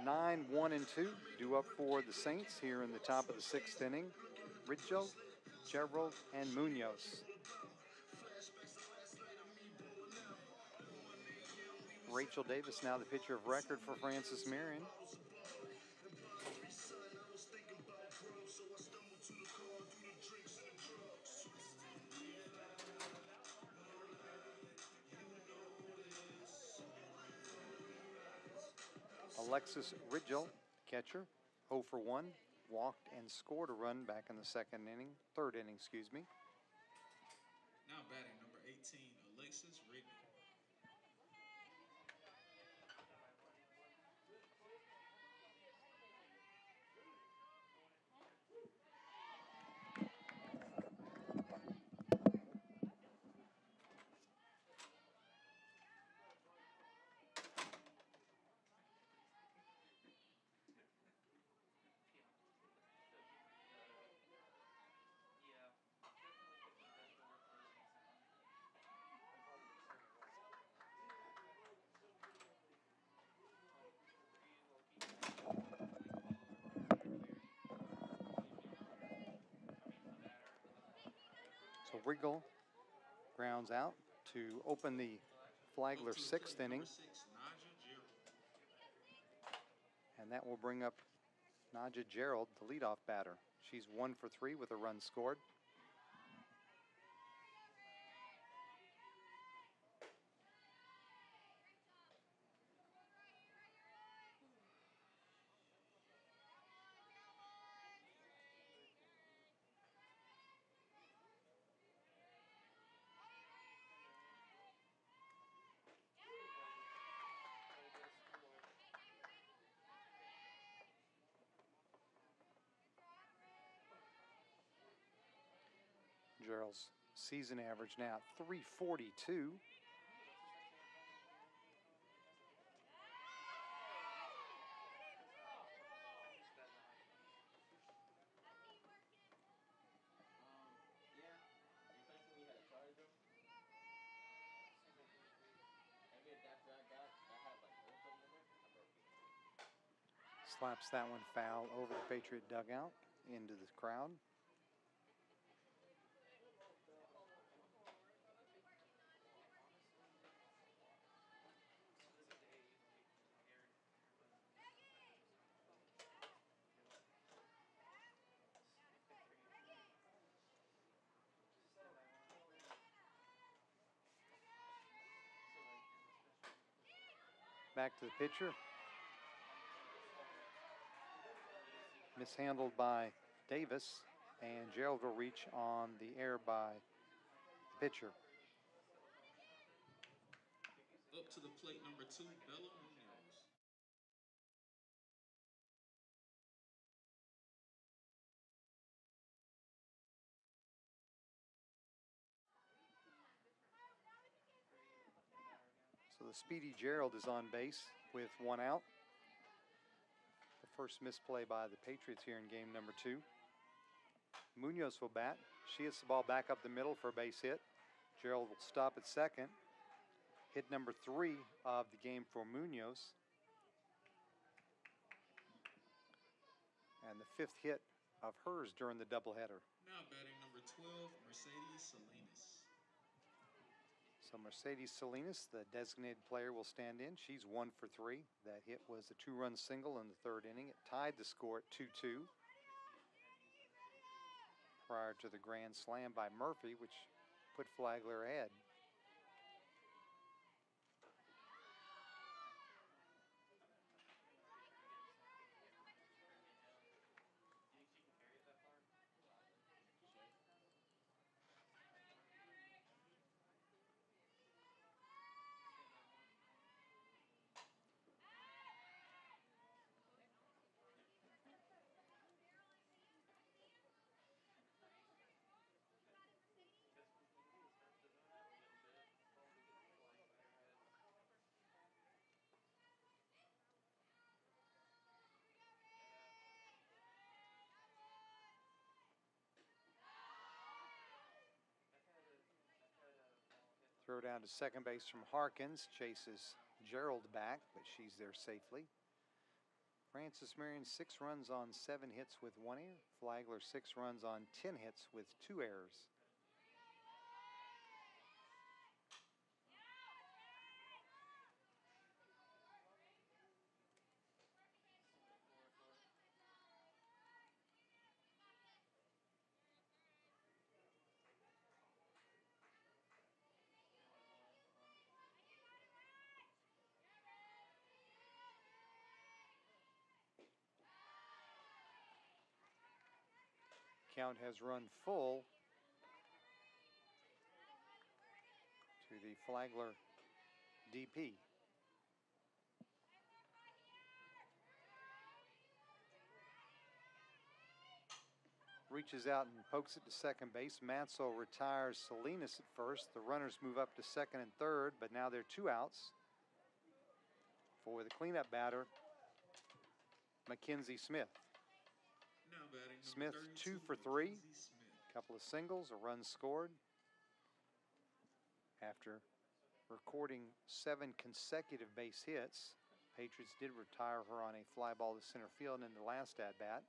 9-1-2 due up for the Saints here in the top of the 6th inning. Ridgel, Gerald, and Munoz. Rachel Davis now the pitcher of record for Francis Marion. Alexis Ridgel, catcher, 0 for 1, walked and scored a run back in the third inning, excuse me. Now batting number 18, Alexis Ridley. So Riggle grounds out to open the Flagler 6th inning. And that will bring up Naja Gerald, the leadoff batter. She's 1 for 3 with a run scored. Gerald's season average now 342. Slaps that one foul over the Patriot dugout into the crowd. Back to the pitcher. Mishandled by Davis. And Gerald will reach on the air by the pitcher. Up to the plate, number 2, Bella Munoz. So the speedy Gerald is on base with 1 out. The first misplay by the Patriots here in game number 2. Munoz will bat. She hits the ball back up the middle for a base hit. Gerald will stop at second. Hit number 3 of the game for Munoz. And the 5th hit of hers during the doubleheader. Now batting number 12, Mercedes Salinas. So Mercedes Salinas, the designated player, will stand in. She's 1 for 3. That hit was a 2-run single in the 3rd inning. It tied the score at 2-2. Prior to the grand slam by Murphy, which put Flagler ahead. Throw down to second base from Harkins. Chases Gerald back, but she's there safely. Frances Marion, 6 runs on 7 hits with 1 error. Flagler, 6 runs on 10 hits with 2 errors. Count has run full to the Flagler DP. Reaches out and pokes it to second base. Mansell retires Salinas at first. The runners move up to second and third, but now they're 2 outs for the cleanup batter, Mackenzie Smith. Now batting Smith, number 2 32, for 3. Mackenzie Smith. Couple of singles, a run scored. After recording 7 consecutive base hits, Patriots did retire her on a fly ball to center field in the last at-bat.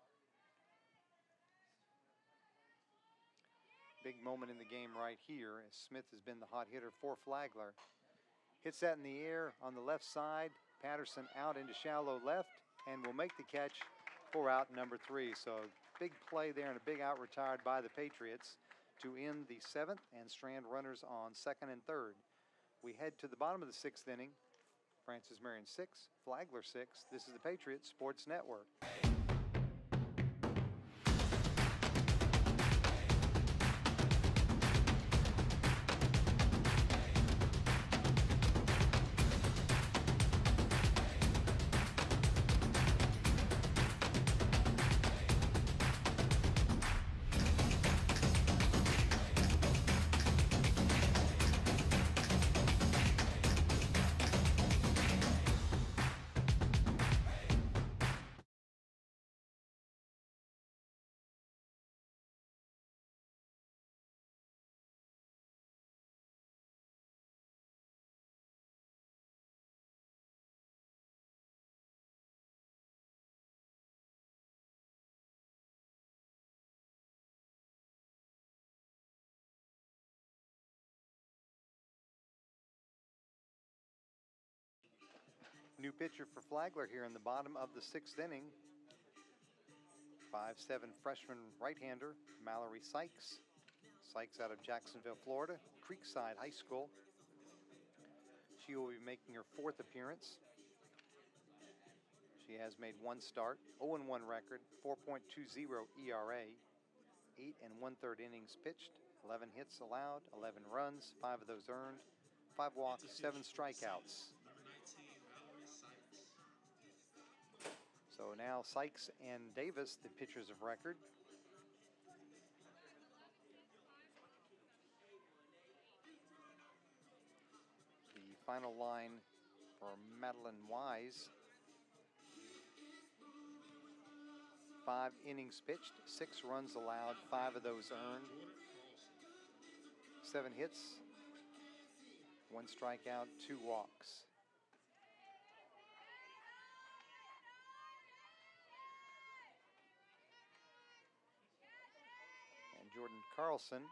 Big moment in the game right here as Smith has been the hot hitter for Flagler. Hits that in the air on the left side. Patterson out into shallow left and will make the catch for out number 3. So big play there and a big out retired by the Patriots to end the 7th and strand runners on second and third. We head to the bottom of the 6th inning. Frances Marion 6, Flagler 6. This is the Patriots Sports Network. New pitcher for Flagler here in the bottom of the 6th inning. 5'7" freshman right-hander, Mallory Sykes. Sykes out of Jacksonville, Florida, Creekside High School. She will be making her 4th appearance. She has made 1 start, 0-1 record, 4.20 ERA, 8 1/3 innings pitched, 11 hits allowed, 11 runs, 5 of those earned, 5 walks, 7 strikeouts. Number 19, Valerie Sykes. So now Sykes and Davis, the pitchers of record. The final line for Madeline Wise. 5 innings pitched, 6 runs allowed, 5 of those earned, 7 hits, 1 strikeout, 2 walks. And Jordan Carlson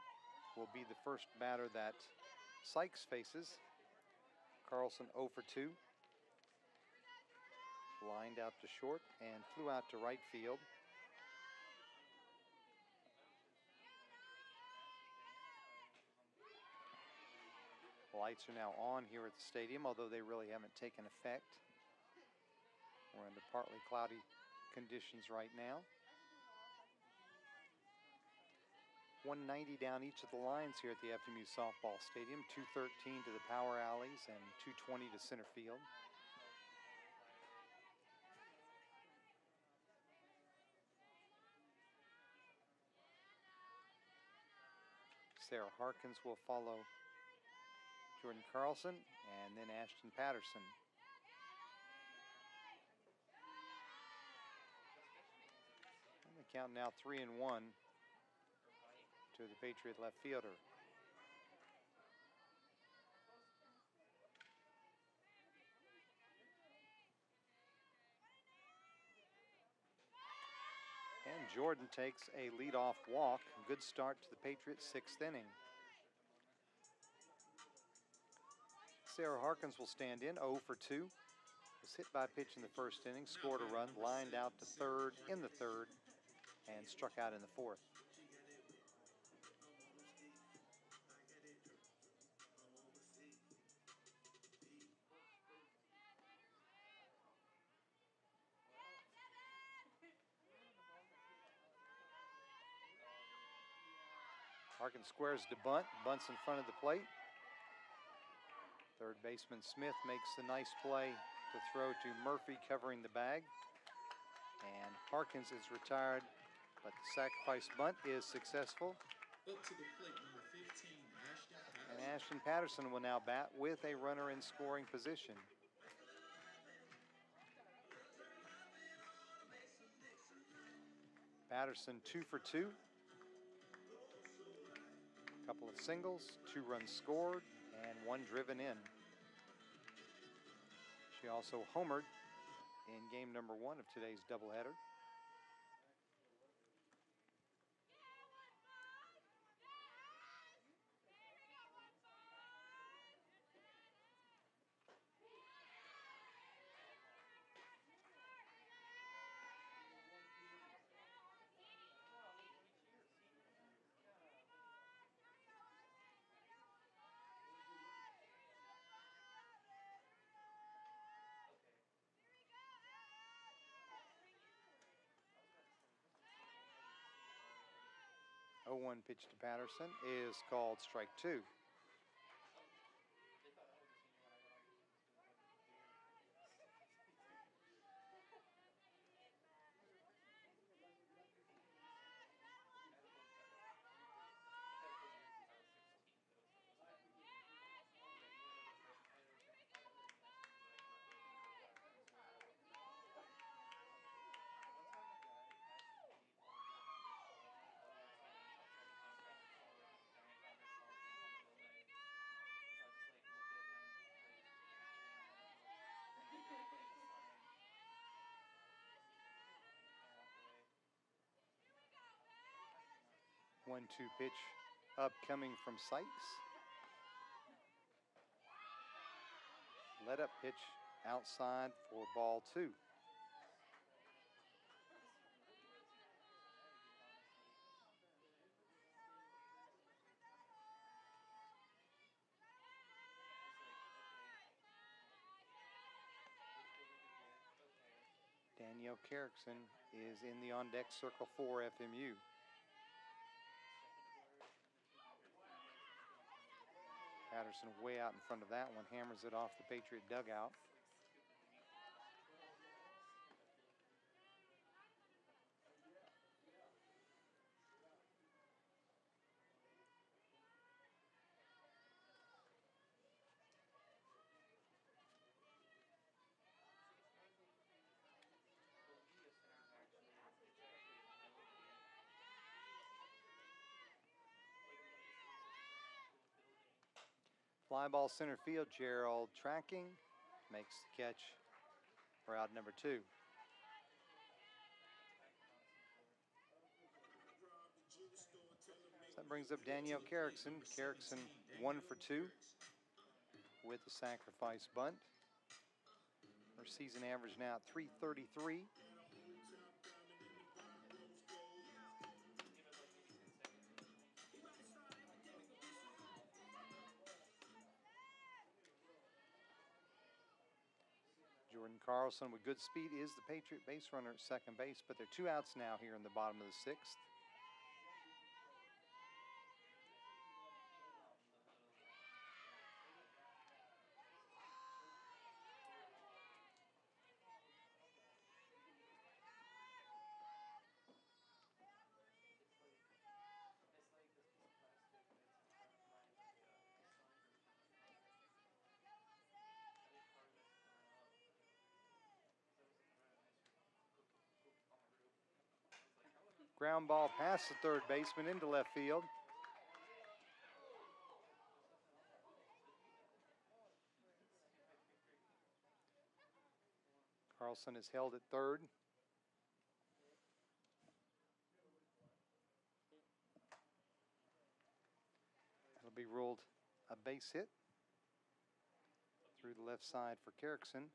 will be the first batter that Sykes faces. Carlson 0 for 2. Lined out to short and flew out to right field. Lights are now on here at the stadium, although they really haven't taken effect. We're under partly cloudy conditions right now. 190 down each of the lines here at the FMU softball stadium. 213 to the power alleys and 220 to center field. Sarah Harkins will follow Jordan Carlson and then Ashton Patterson. And the count now 3-1 to the Patriot left fielder. And Jordan takes a leadoff walk. Good start to the Patriots' 6th inning. Sarah Harkins will stand in, 0 for 2. Was hit by a pitch in the first inning, scored a run, lined out to third in the third, and struck out in the fourth. Harkins squares to bunt, bunts in front of the plate. Third baseman Smith makes the nice play to throw to Murphy covering the bag. And Harkins is retired, but the sacrifice bunt is successful. Up to the plate, number 15, Ashton Patterson. And Ashton Patterson will now bat with a runner in scoring position. Patterson 2 for 2. A couple of singles, 2 runs scored, and 1 driven in. She also homered in game number 1 of today's doubleheader. Oh, 0-1 pitch to Patterson is called strike 2. One-two pitch upcoming from Sykes. Let up pitch outside for ball 2. Danielle Carrickson is in the on-deck circle for FMU. Patterson way out in front of that one, hammers it off the Patriot dugout. Fly ball center field, Gerald tracking, makes the catch for out number 2. So that brings up Danielle Carrickson. Carrickson 1 for 2 with the sacrifice bunt. Her season average now at .333. Jordan Carlson with good speed is the Patriot base runner at second base, but there are 2 outs now here in the bottom of the 6th. Ground ball past the third baseman into left field. Carlson is held at third. It'll be ruled a base hit through the left side for Carrickson.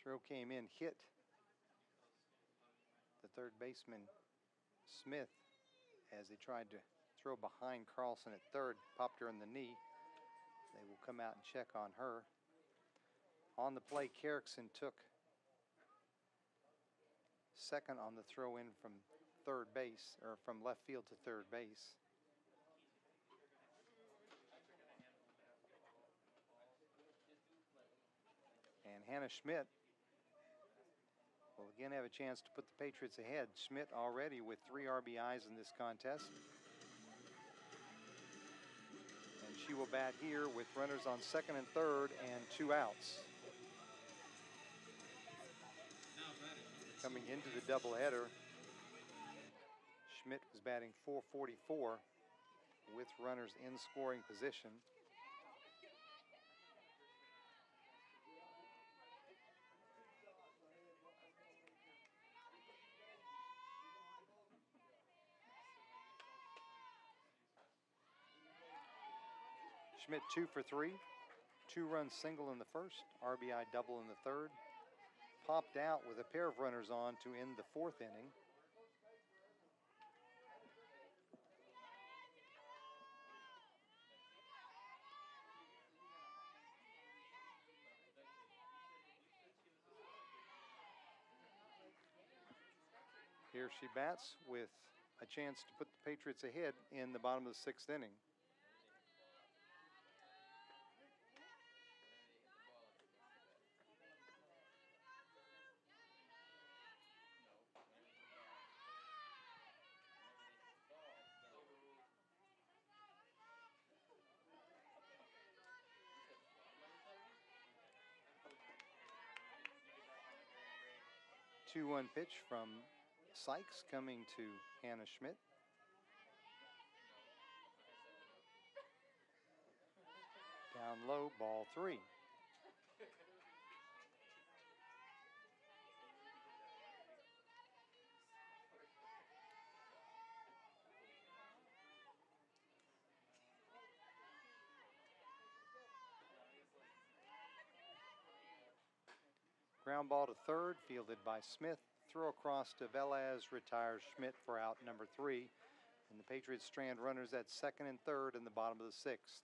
Throw came in, hit the third baseman Smith as they tried to throw behind Carlson at third, popped her in the knee. They will come out and check on her. On the play, Carrickson took second on the throw in from third base, or from left field to third base. And Hannah Schmidt will again have a chance to put the Patriots ahead. Schmidt already with 3 RBIs in this contest. And she will bat here with runners on second and third and 2 outs. Coming into the doubleheader, Schmidt was batting .444 with runners in scoring position. Schmidt 2 for 3, 2-run single in the first, RBI double in the third. Popped out with a pair of runners on to end the 4th inning. Here she bats with a chance to put the Patriots ahead in the bottom of the 6th inning. Two-one pitch from Sykes coming to Hannah Schmidt. Down low, ball 3. Ground ball to third, fielded by Smith. Throw across to Velez, retires Schmidt for out number 3. And the Patriots strand runners at second and third in the bottom of the 6th.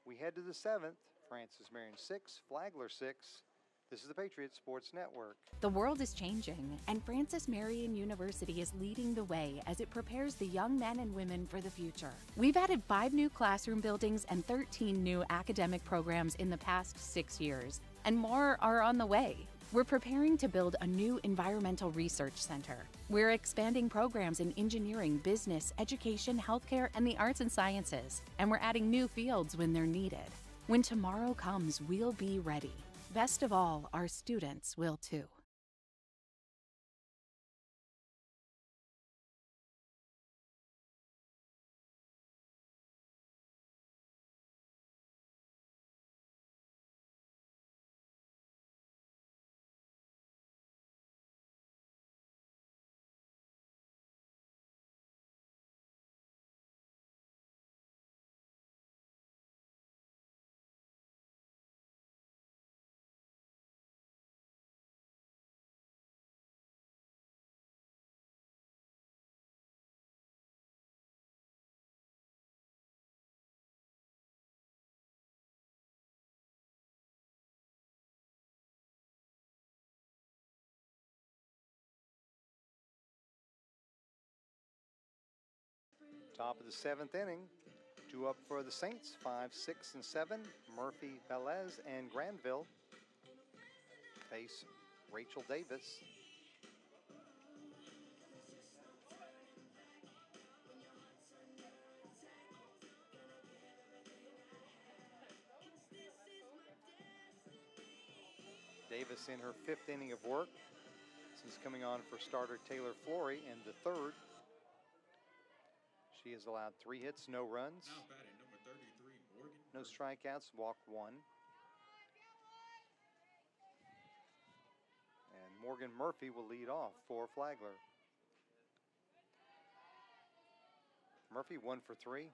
We head to the 7th. Francis Marion 6, Flagler 6. This is the Patriots Sports Network. The world is changing, and Francis Marion University is leading the way as it prepares the young men and women for the future. We've added 5 new classroom buildings and 13 new academic programs in the past 6 years, and more are on the way. We're preparing to build a new environmental research center. We're expanding programs in engineering, business, education, healthcare, and the arts and sciences, and we're adding new fields when they're needed. When tomorrow comes, we'll be ready. Best of all, our students will too. Top of the 7th inning. 2 up for the Saints, 5, 6, and 7. Murphy, Velez, and Granville face Rachel Davis. Davis in her 5th inning of work since coming on for starter Taylor Flory in the 3rd. She has allowed 3 hits, no runs, Now batting number 33, Morgan. no strikeouts, walked 1. And Morgan Murphy will lead off for Flagler. Murphy 1 for 3.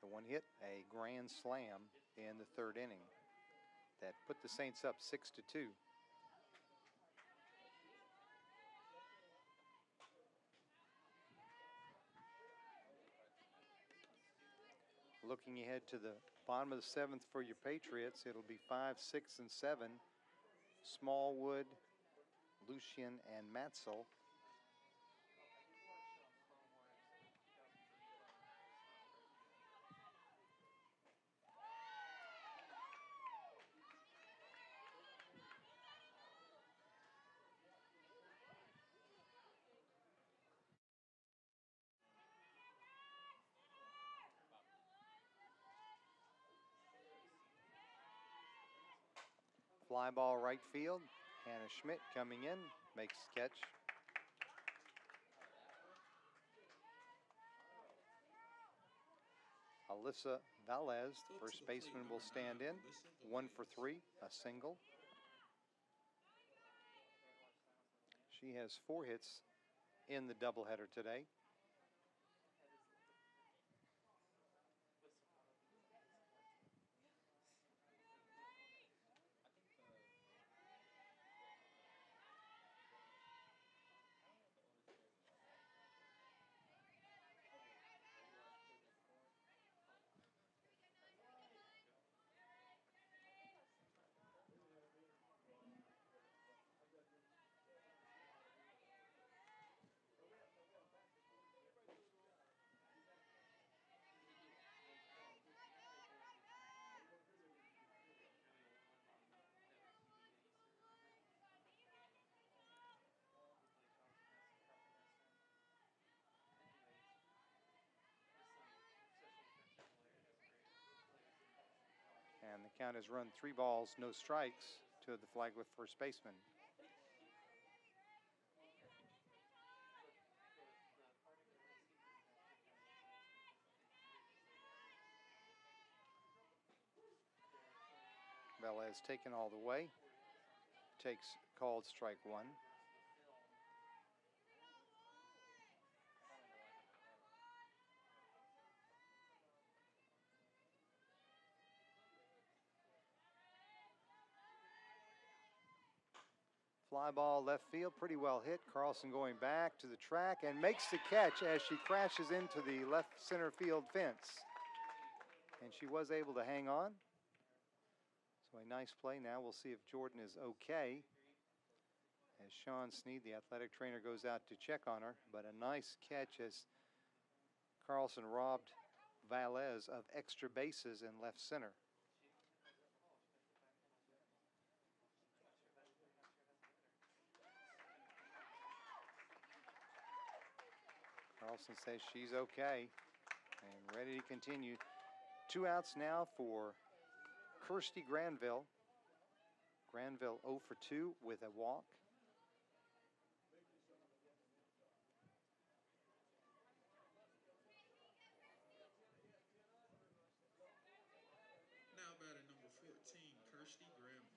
The 1 hit, a grand slam in the 3rd inning that put the Saints up 6-2. Looking ahead to the bottom of the 7th for your Patriots, it'll be 5, 6, and 7. Smallwood, Lucian, and Matzel. Fly ball right field. Hannah Schmidt coming in, makes the catch. Alyssa Velez, the first baseman, will stand in. 1 for 3, a single. She has 4 hits in the doubleheader today. And the count has run 3 balls, no strikes to the Flagler first baseman. Velez taken all the way, takes called strike 1. Fly ball left field, pretty well hit. Carlson going back to the track and makes the catch as she crashes into the left center field fence. And she was able to hang on. So a nice play. Now we'll see if Jordan is okay. As Sean Sneed, the athletic trainer, goes out to check on her. But a nice catch as Carlson robbed Valles of extra bases in left center. Carlson says she's okay and ready to continue. 2 outs now for Kirsty Granville. Granville 0 for 2 with a walk. Now batting number 14, Kirsty Granville.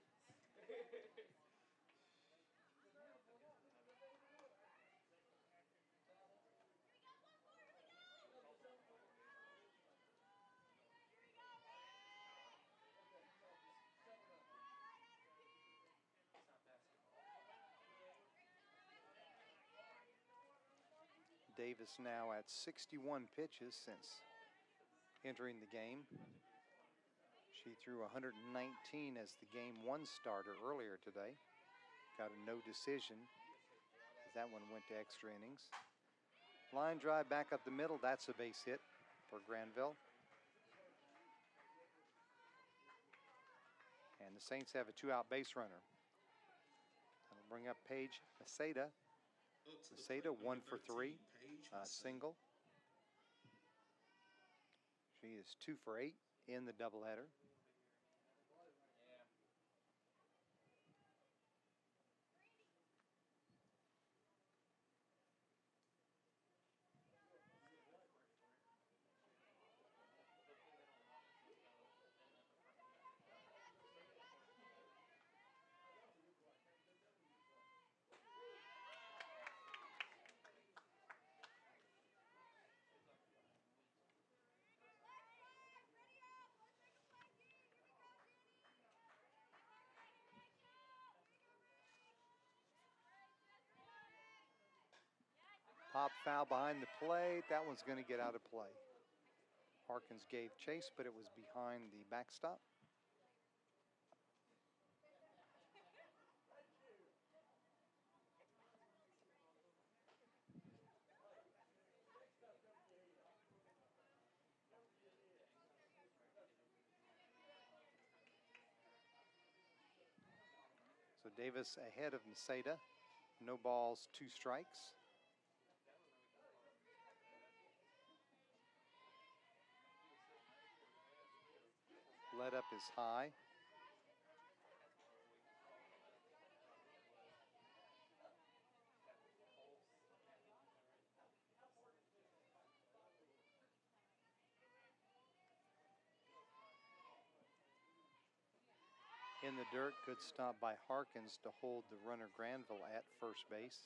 Davis now at 61 pitches since entering the game. She threw 119 as the game 1 starter earlier today. Got a no decision as that one went to extra innings. Line drive back up the middle. That's a base hit for Granville. And the Saints have a 2-out base runner. That'll bring up Paige Maceda. Maceda 1 for 3, single. She is 2 for 8 in the doubleheader. Pop foul behind the plate. That one's going to get out of play. Harkins gave chase, but it was behind the backstop. So Davis ahead of Maceda. No balls, 2 strikes. Let up is high. In the dirt, good stop by Harkins to hold the runner Granville at first base.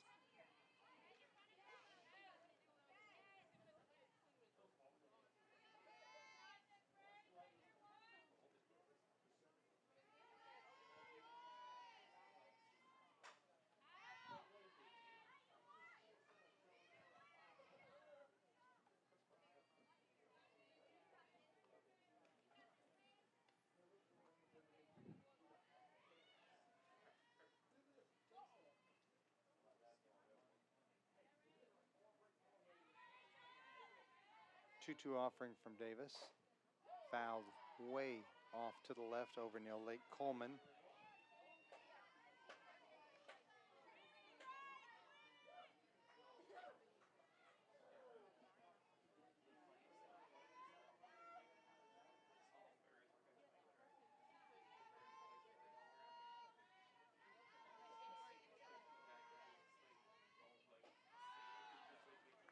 Two-two offering from Davis. Fouled way off to the left over near Lake Coleman.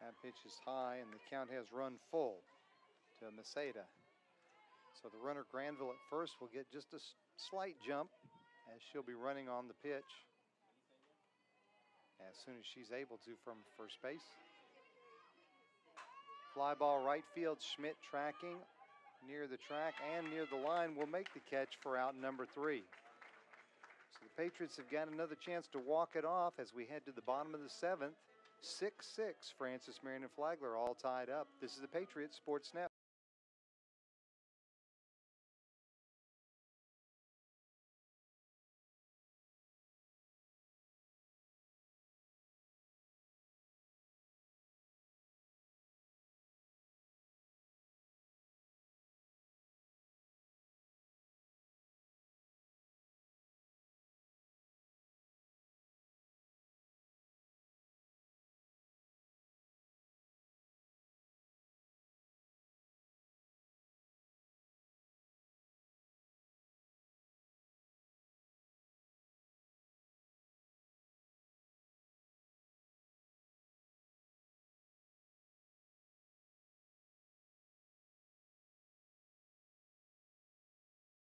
That pitch is high, and the count has run full to Maceda. So the runner Granville at first will get just a slight jump as she'll be running on the pitch as soon as she's able to from first base. Fly ball right field. Schmidt tracking near the track and near the line will make the catch for out number 3. So the Patriots have got another chance to walk it off as we head to the bottom of the 7th. 6-6, Francis, Marion, and Flagler all tied up. This is the Patriots Sports Network.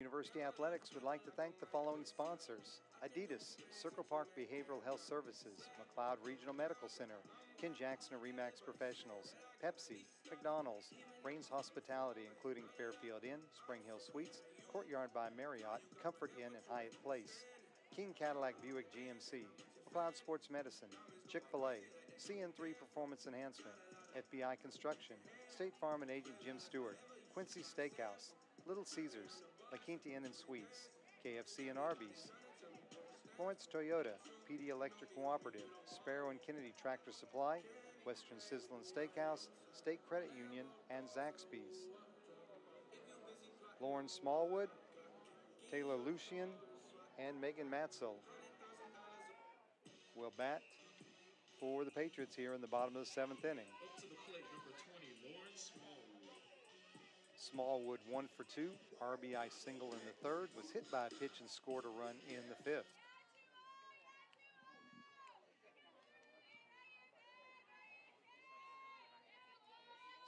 University Athletics would like to thank the following sponsors: Adidas, Circle Park Behavioral Health Services, McLeod Regional Medical Center, Ken Jackson and Remax Professionals, Pepsi, McDonald's, Rains Hospitality, including Fairfield Inn, Spring Hill Suites, Courtyard by Marriott, Comfort Inn, and Hyatt Place, King Cadillac Buick GMC, McLeod Sports Medicine, Chick-fil-A, CN3 Performance Enhancement, FBI Construction, State Farm and Agent Jim Stewart, Quincy Steakhouse, Little Caesars, La Quinta Inn and Suites, KFC and Arby's, Florence Toyota, PD Electric Cooperative, Sparrow and Kennedy Tractor Supply, Western Sizzlin Steakhouse, State Credit Union, and Zaxby's. Lauren Smallwood, Taylor Lucian, and Megan Matzel will bat for the Patriots here in the bottom of the 7th inning. Up to the plate, number 20, Lawrence Smallwood. Smallwood 1 for 2, RBI single in the 3rd, was hit by a pitch and scored a run in the 5th.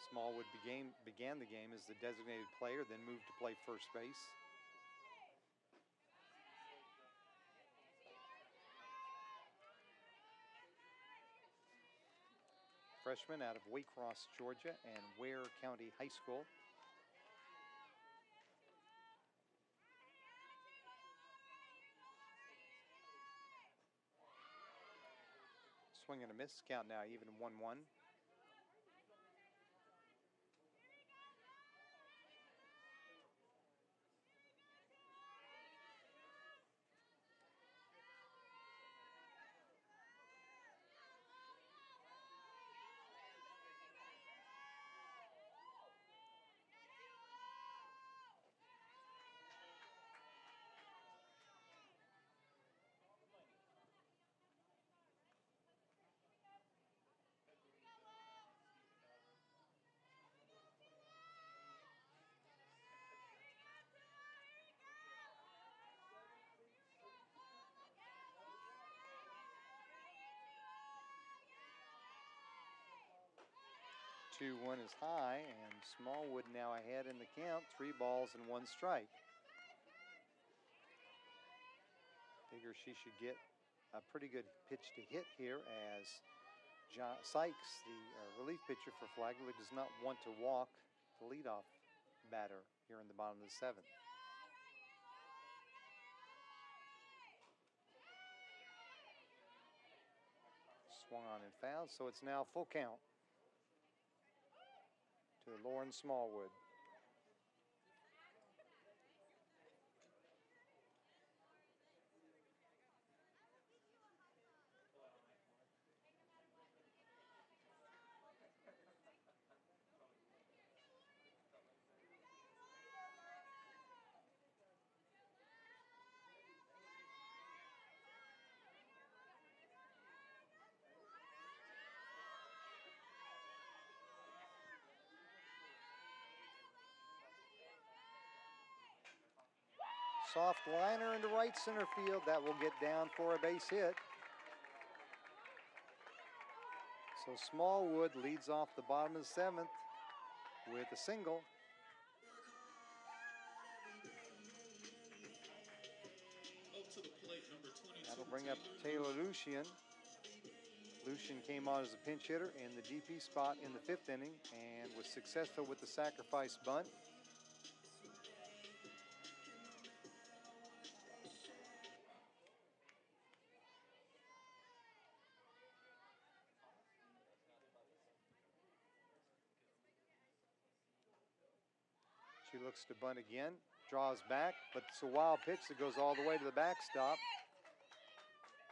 Smallwood began the game as the designated player, then moved to play first base. Freshman out of Waycross, Georgia, and Ware County High School. Swing and a miss, count now even 1-1. Two, 1 is high, and Smallwood now ahead in the count. 3 balls and 1 strike. Figure she should get a pretty good pitch to hit here, as John Sykes, the relief pitcher for Flagler, does not want to walk the leadoff batter here in the bottom of the 7th. Swung on and fouled, so it's now full count to Lauren Smallwood. Soft liner into right center field. That will get down for a base hit. So Smallwood leads off the bottom of the 7th with a single. Up to the plate, number 22, That'll bring up Taylor Lucian. Lucian came on as a pinch hitter in the DP spot in the 5th inning and was successful with the sacrifice bunt. She looks to bunt again, draws back, but it's a wild pitch that goes all the way to the backstop.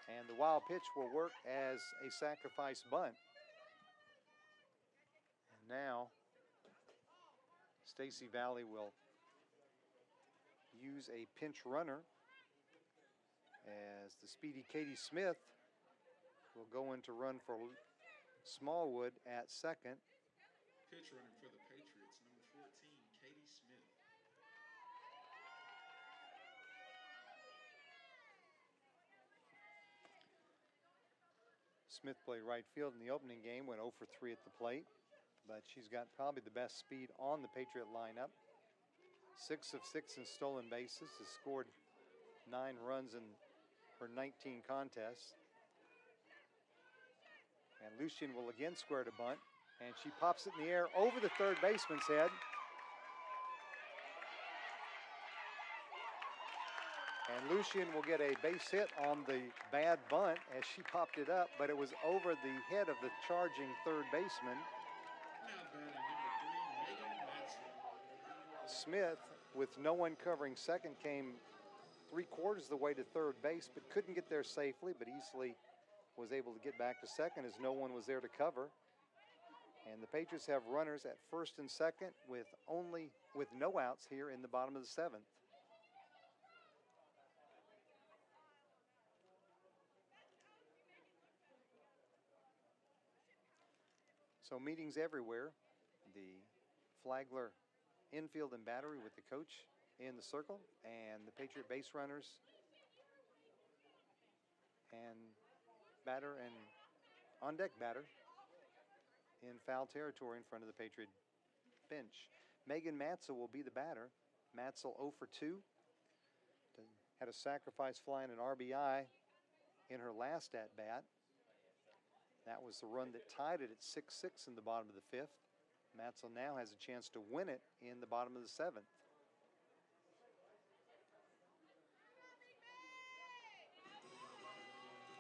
And the wild pitch will work as a sacrifice bunt. And now, Stacy Valley will use a pinch runner as the speedy Katie Smith will go in to run for Smallwood at second. Pitch running for the Patriots, number 14, Katie Smith. Smith played right field in the opening game, went 0 for 3 at the plate, but she's got probably the best speed on the Patriot lineup. 6 of 6 in stolen bases, has scored 9 runs in her 19 contests. And Lucian will again square to bunt, and she pops it in the air over the third baseman's head. And Lucian will get a base hit on the bad bunt as she popped it up, but it was over the head of the charging third baseman. Smith, with no one covering second, came 3/4 of the way to third base, but couldn't get there safely, but easily was able to get back to second as no one was there to cover. And the Patriots have runners at first and second with no outs here in the bottom of the 7th. So meetings everywhere. The Flagler infield and battery with the coach in the circle, and the Patriot base runners and batter and on deck batter in foul territory in front of the Patriot bench. Megan Matzel will be the batter. Matzel 0 for 2. Had a sacrifice fly and an RBI in her last at bat. That was the run that tied it at 6-6 in the bottom of the 5th. Matzel now has a chance to win it in the bottom of the 7th.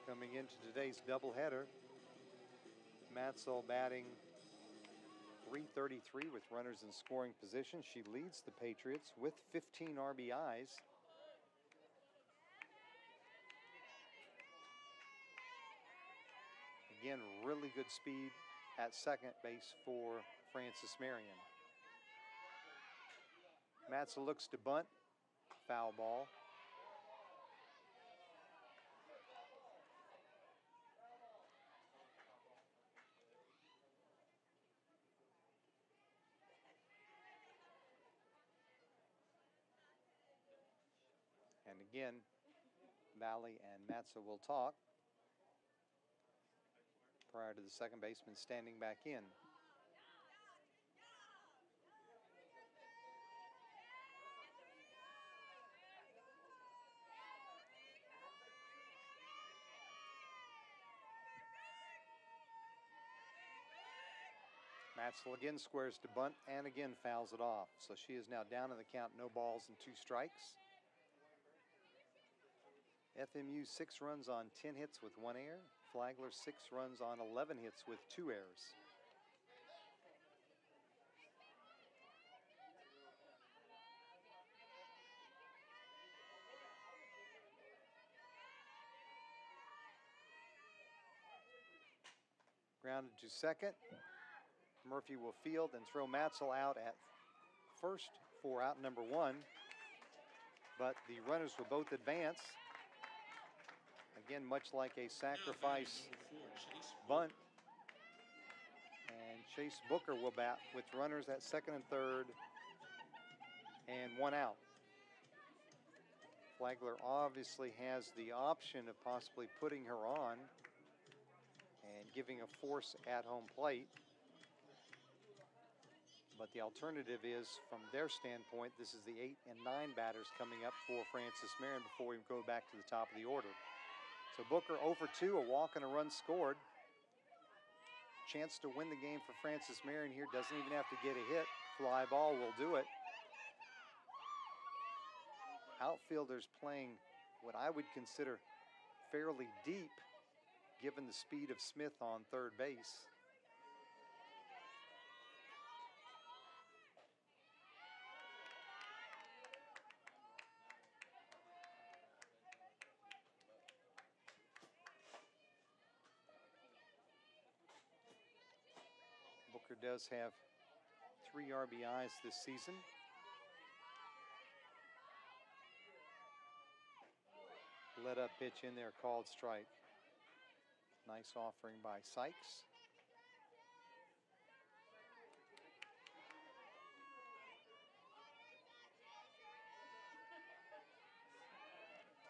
Coming into today's doubleheader, Matzel batting .333 with runners in scoring position. She leads the Patriots with 15 RBIs. Again, really good speed at second base for Frances Marion. Matzel looks to bunt, foul ball. And again, Valley and Matzel will talk prior to the second baseman standing back in. Matzel again squares to bunt and again fouls it off. So she is now down in the count, no balls and 2 strikes. FMU 6 runs on 10 hits with 1 error. Flagler 6 runs on 11 hits with 2 errors. Grounded to second. Murphy will field and throw Matzel out at first for out number 1. But the runners will both advance. Again, much like a sacrifice bunt. And Chase Booker will bat with runners at second and third and 1 out. Flagler obviously has the option of possibly putting her on and giving a force at home plate. But the alternative is, from their standpoint, this is the 8 and 9 batters coming up for Frances Marion before we go back to the top of the order. So Booker 0 for 2, a walk and a run scored. Chance to win the game for Frances Marion here. Doesn't even have to get a hit. Fly ball will do it. Outfielders playing what I would consider fairly deep, given the speed of Smith on third base. Booker does have 3 RBIs this season. Let up pitch in there, called strike. Nice offering by Sykes.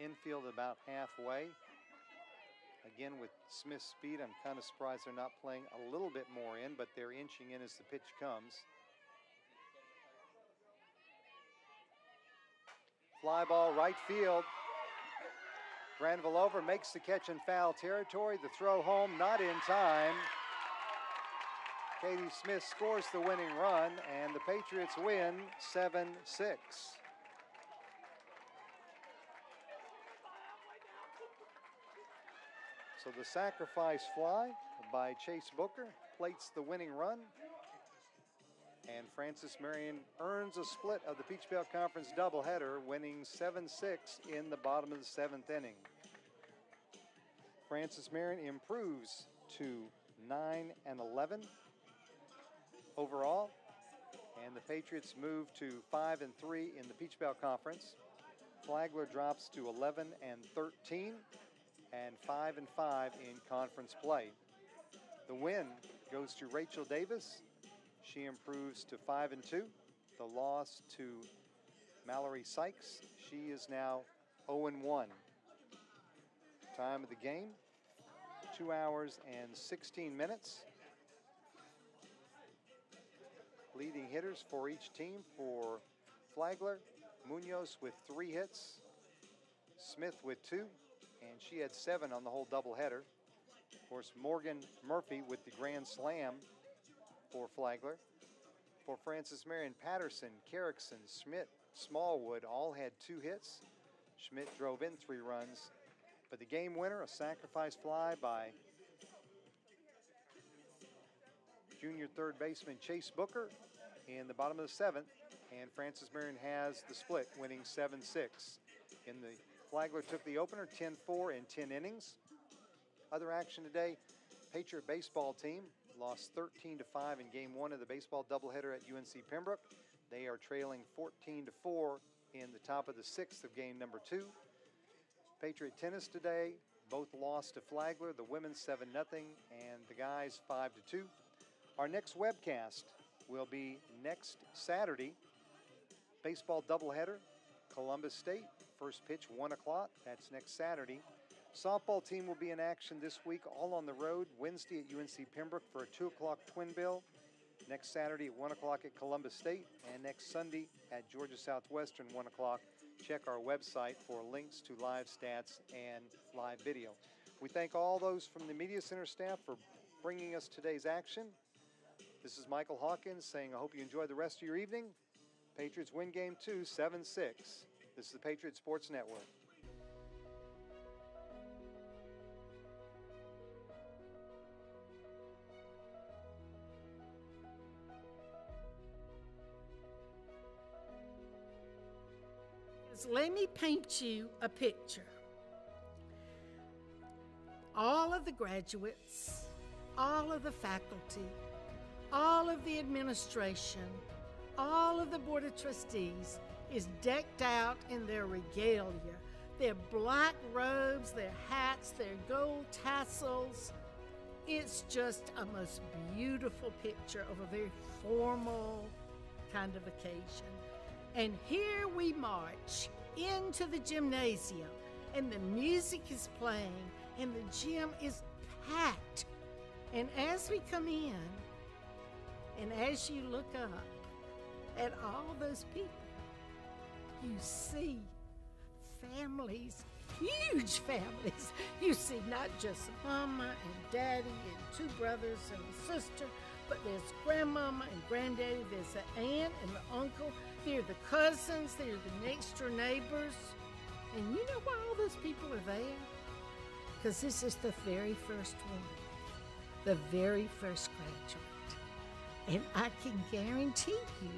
Infield about halfway. Again, with Smith's speed, I'm kind of surprised they're not playing a little bit more in, but they're inching in as the pitch comes. Fly ball right field. Granville over, makes the catch in foul territory. The throw home, not in time. Katie Smith scores the winning run, and the Patriots win 7-6. So the sacrifice fly by Chase Booker plates the winning run, and Francis Marion earns a split of the Peach Belt Conference doubleheader, winning 7-6 in the bottom of the 7th inning. Francis Marion improves to 9-11 overall, and the Patriots move to 5-3 in the Peach Belt Conference. Flagler drops to 11-13 and 5-5 in conference play. The win goes to Rachel Davis. She improves to 5-2. The loss to Mallory Sykes. She is now 0-1. Time of the game, 2 hours and 16 minutes. Leading hitters for each team: for Flagler, Munoz with 3 hits, Smith with 2, and she had 7 on the whole doubleheader. Of course, Morgan Murphy with the grand slam for Flagler. For Francis Marion, Patterson, Carrickson, Schmidt, Smallwood all had 2 hits. Schmidt drove in 3 runs. But the game winner, a sacrifice fly by junior third baseman Chase Booker in the bottom of the 7th. And Francis Marion has the split, winning 7-6. In the Flagler took the opener 10-4 in 10 innings. Other action today, Patriot baseball team lost 13-5 in game 1 of the baseball doubleheader at UNC Pembroke. They are trailing 14-4 in the top of the 6th of game number 2. Patriot tennis today, both lost to Flagler, the women 7-0 and the guys 5-2. Our next webcast will be next Saturday. Baseball doubleheader, Columbus State, first pitch 1 o'clock, that's next Saturday. Softball team will be in action this week, all on the road. Wednesday at UNC Pembroke for a 2 o'clock twin bill. Next Saturday at 1 o'clock at Columbus State, and next Sunday at Georgia Southwestern 1 o'clock. Check our website for links to live stats and live video. We thank all those from the Media Center staff for bringing us today's action. This is Michael Hawkins saying I hope you enjoy the rest of your evening. Patriots win game 2, 7-6. This is the Patriot Sports Network. Let me paint you a picture. All of the graduates, all of the faculty, all of the administration, all of the Board of Trustees is decked out in their regalia, their black robes, their hats, their gold tassels. It's just a most beautiful picture of a very formal kind of occasion. And here we march into the gymnasium, and the music is playing, and the gym is packed. And as we come in, and as you look up at all those people, you see families, huge families. You see not just mama and daddy and 2 brothers and a sister, but there's grandmama and granddaddy, there's the aunt and the uncle, they're the cousins, they're the next door neighbors. And you know why all those people are there? Because this is the very first one, the very first graduate. And I can guarantee you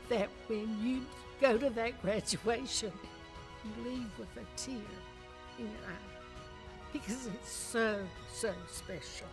that when you go to that graduation, you leave with a tear in your eye, because it's so, so special.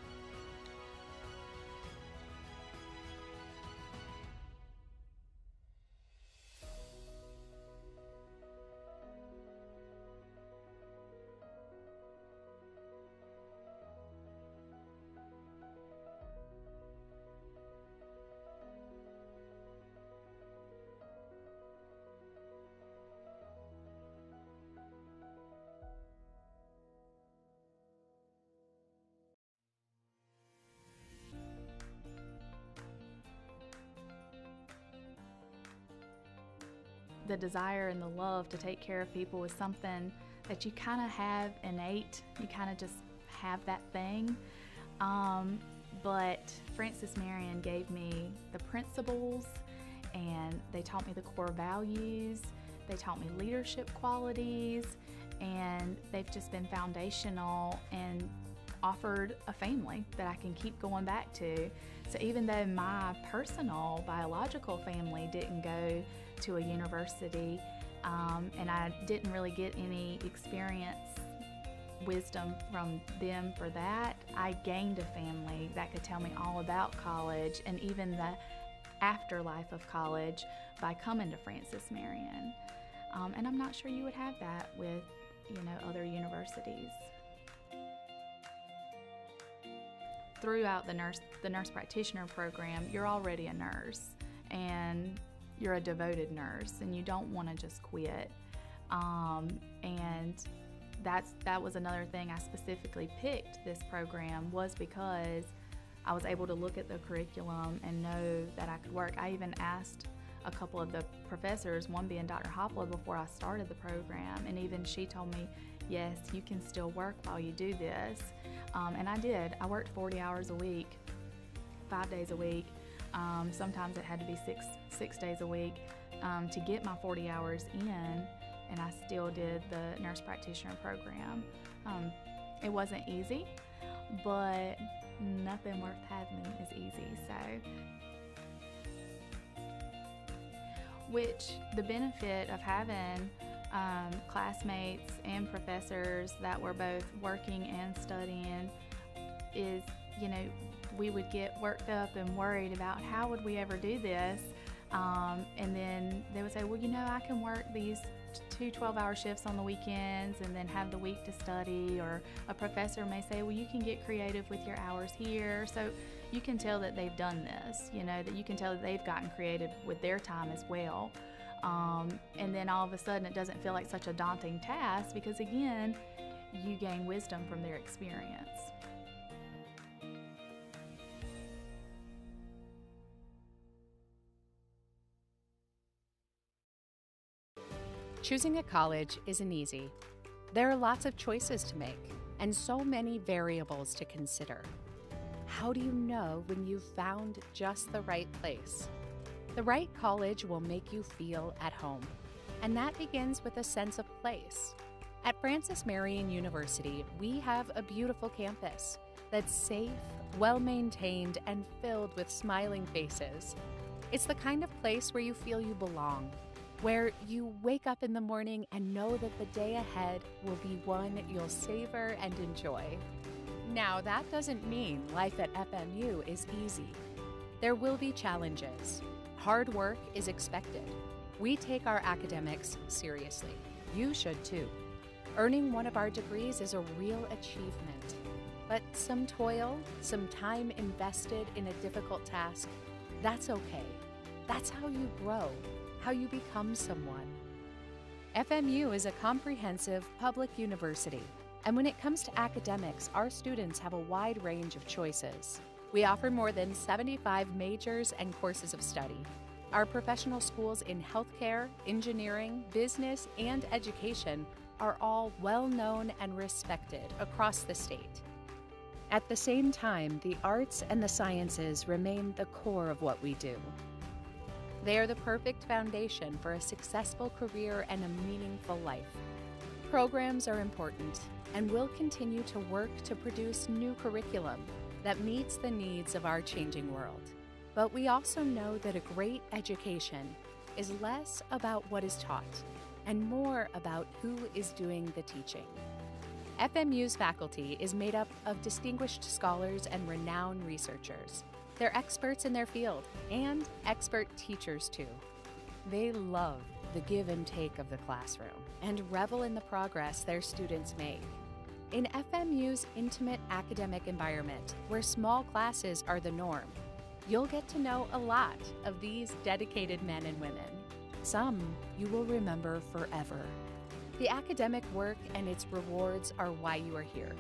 the desire and the love to take care of people is something that you kind of have innate. You kind of just have that thing. But Francis Marion gave me the principles, and they taught me the core values. They taught me leadership qualities, and they've just been foundational and offered a family that I can keep going back to. So even though my personal biological family didn't go to a university, and I didn't really get any experience, wisdom from them for that, I gained a family that could tell me all about college and even the afterlife of college by coming to Francis Marion. And I'm not sure you would have that with, other universities. Throughout the nurse practitioner program, you're already a nurse, and you're a devoted nurse, and you don't want to just quit. And that was another thing I specifically picked this program, was because I was able to look at the curriculum and know that I could work. I even asked a couple of the professors, one being Dr. Hopla, before I started the program, and even she told me, yes, you can still work while you do this. And I did. I worked 40 hours a week, 5 days a week. Sometimes it had to be six days a week to get my 40 hours in, and I still did the nurse practitioner program. It wasn't easy, but nothing worth having is easy. Which the benefit of having classmates and professors that were both working and studying is, we would get worked up and worried about how would we ever do this. And then they would say, well, I can work these 2 12-hour shifts on the weekends and then have the week to study. Or a professor may say, well, you can get creative with your hours here. So you can tell that they've done this, that you can tell that they've gotten creative with their time as well. And then all of a sudden it doesn't feel like such a daunting task, because again, you gain wisdom from their experience. Choosing a college isn't easy. There are lots of choices to make and so many variables to consider. How do you know when you've found just the right place? The right college will make you feel at home, and that begins with a sense of place. At Francis Marion University, we have a beautiful campus that's safe, well-maintained, and filled with smiling faces. It's the kind of place where you feel you belong, where you wake up in the morning and know that the day ahead will be one you'll savor and enjoy. Now, that doesn't mean life at FMU is easy. There will be challenges. Hard work is expected. We take our academics seriously. You should too. Earning one of our degrees is a real achievement. But some toil, some time invested in a difficult task, that's okay. That's how you grow, how you become someone. FMU is a comprehensive public university, and when it comes to academics, our students have a wide range of choices. We offer more than 75 majors and courses of study. Our professional schools in healthcare, engineering, business, and education are all well-known and respected across the state. At the same time, the arts and the sciences remain the core of what we do. They are the perfect foundation for a successful career and a meaningful life. Programs are important, and we'll continue to work to produce new curriculum that meets the needs of our changing world. But we also know that a great education is less about what is taught and more about who is doing the teaching. FMU's faculty is made up of distinguished scholars and renowned researchers. They're experts in their field and expert teachers too. They love the give and take of the classroom and revel in the progress their students make. In FMU's intimate academic environment, where small classes are the norm, you'll get to know a lot of these dedicated men and women. Some you will remember forever. The academic work and its rewards are why you are here.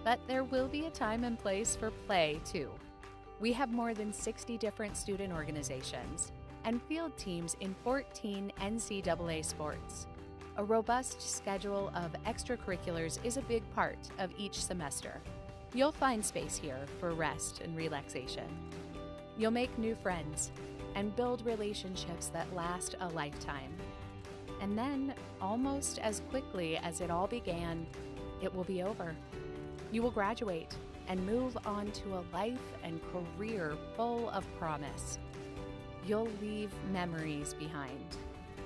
But there will be a time and place for play, too. We have more than 60 different student organizations, and field teams in 14 NCAA sports. A robust schedule of extracurriculars is a big part of each semester. You'll find space here for rest and relaxation. You'll make new friends and build relationships that last a lifetime. And then, almost as quickly as it all began, it will be over. You will graduate and move on to a life and career full of promise. You'll leave memories behind.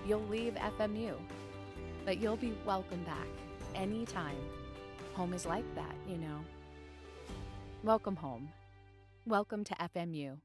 You'll leave FMU, but you'll be welcome back anytime. Home is like that, you know. Welcome home. Welcome to FMU.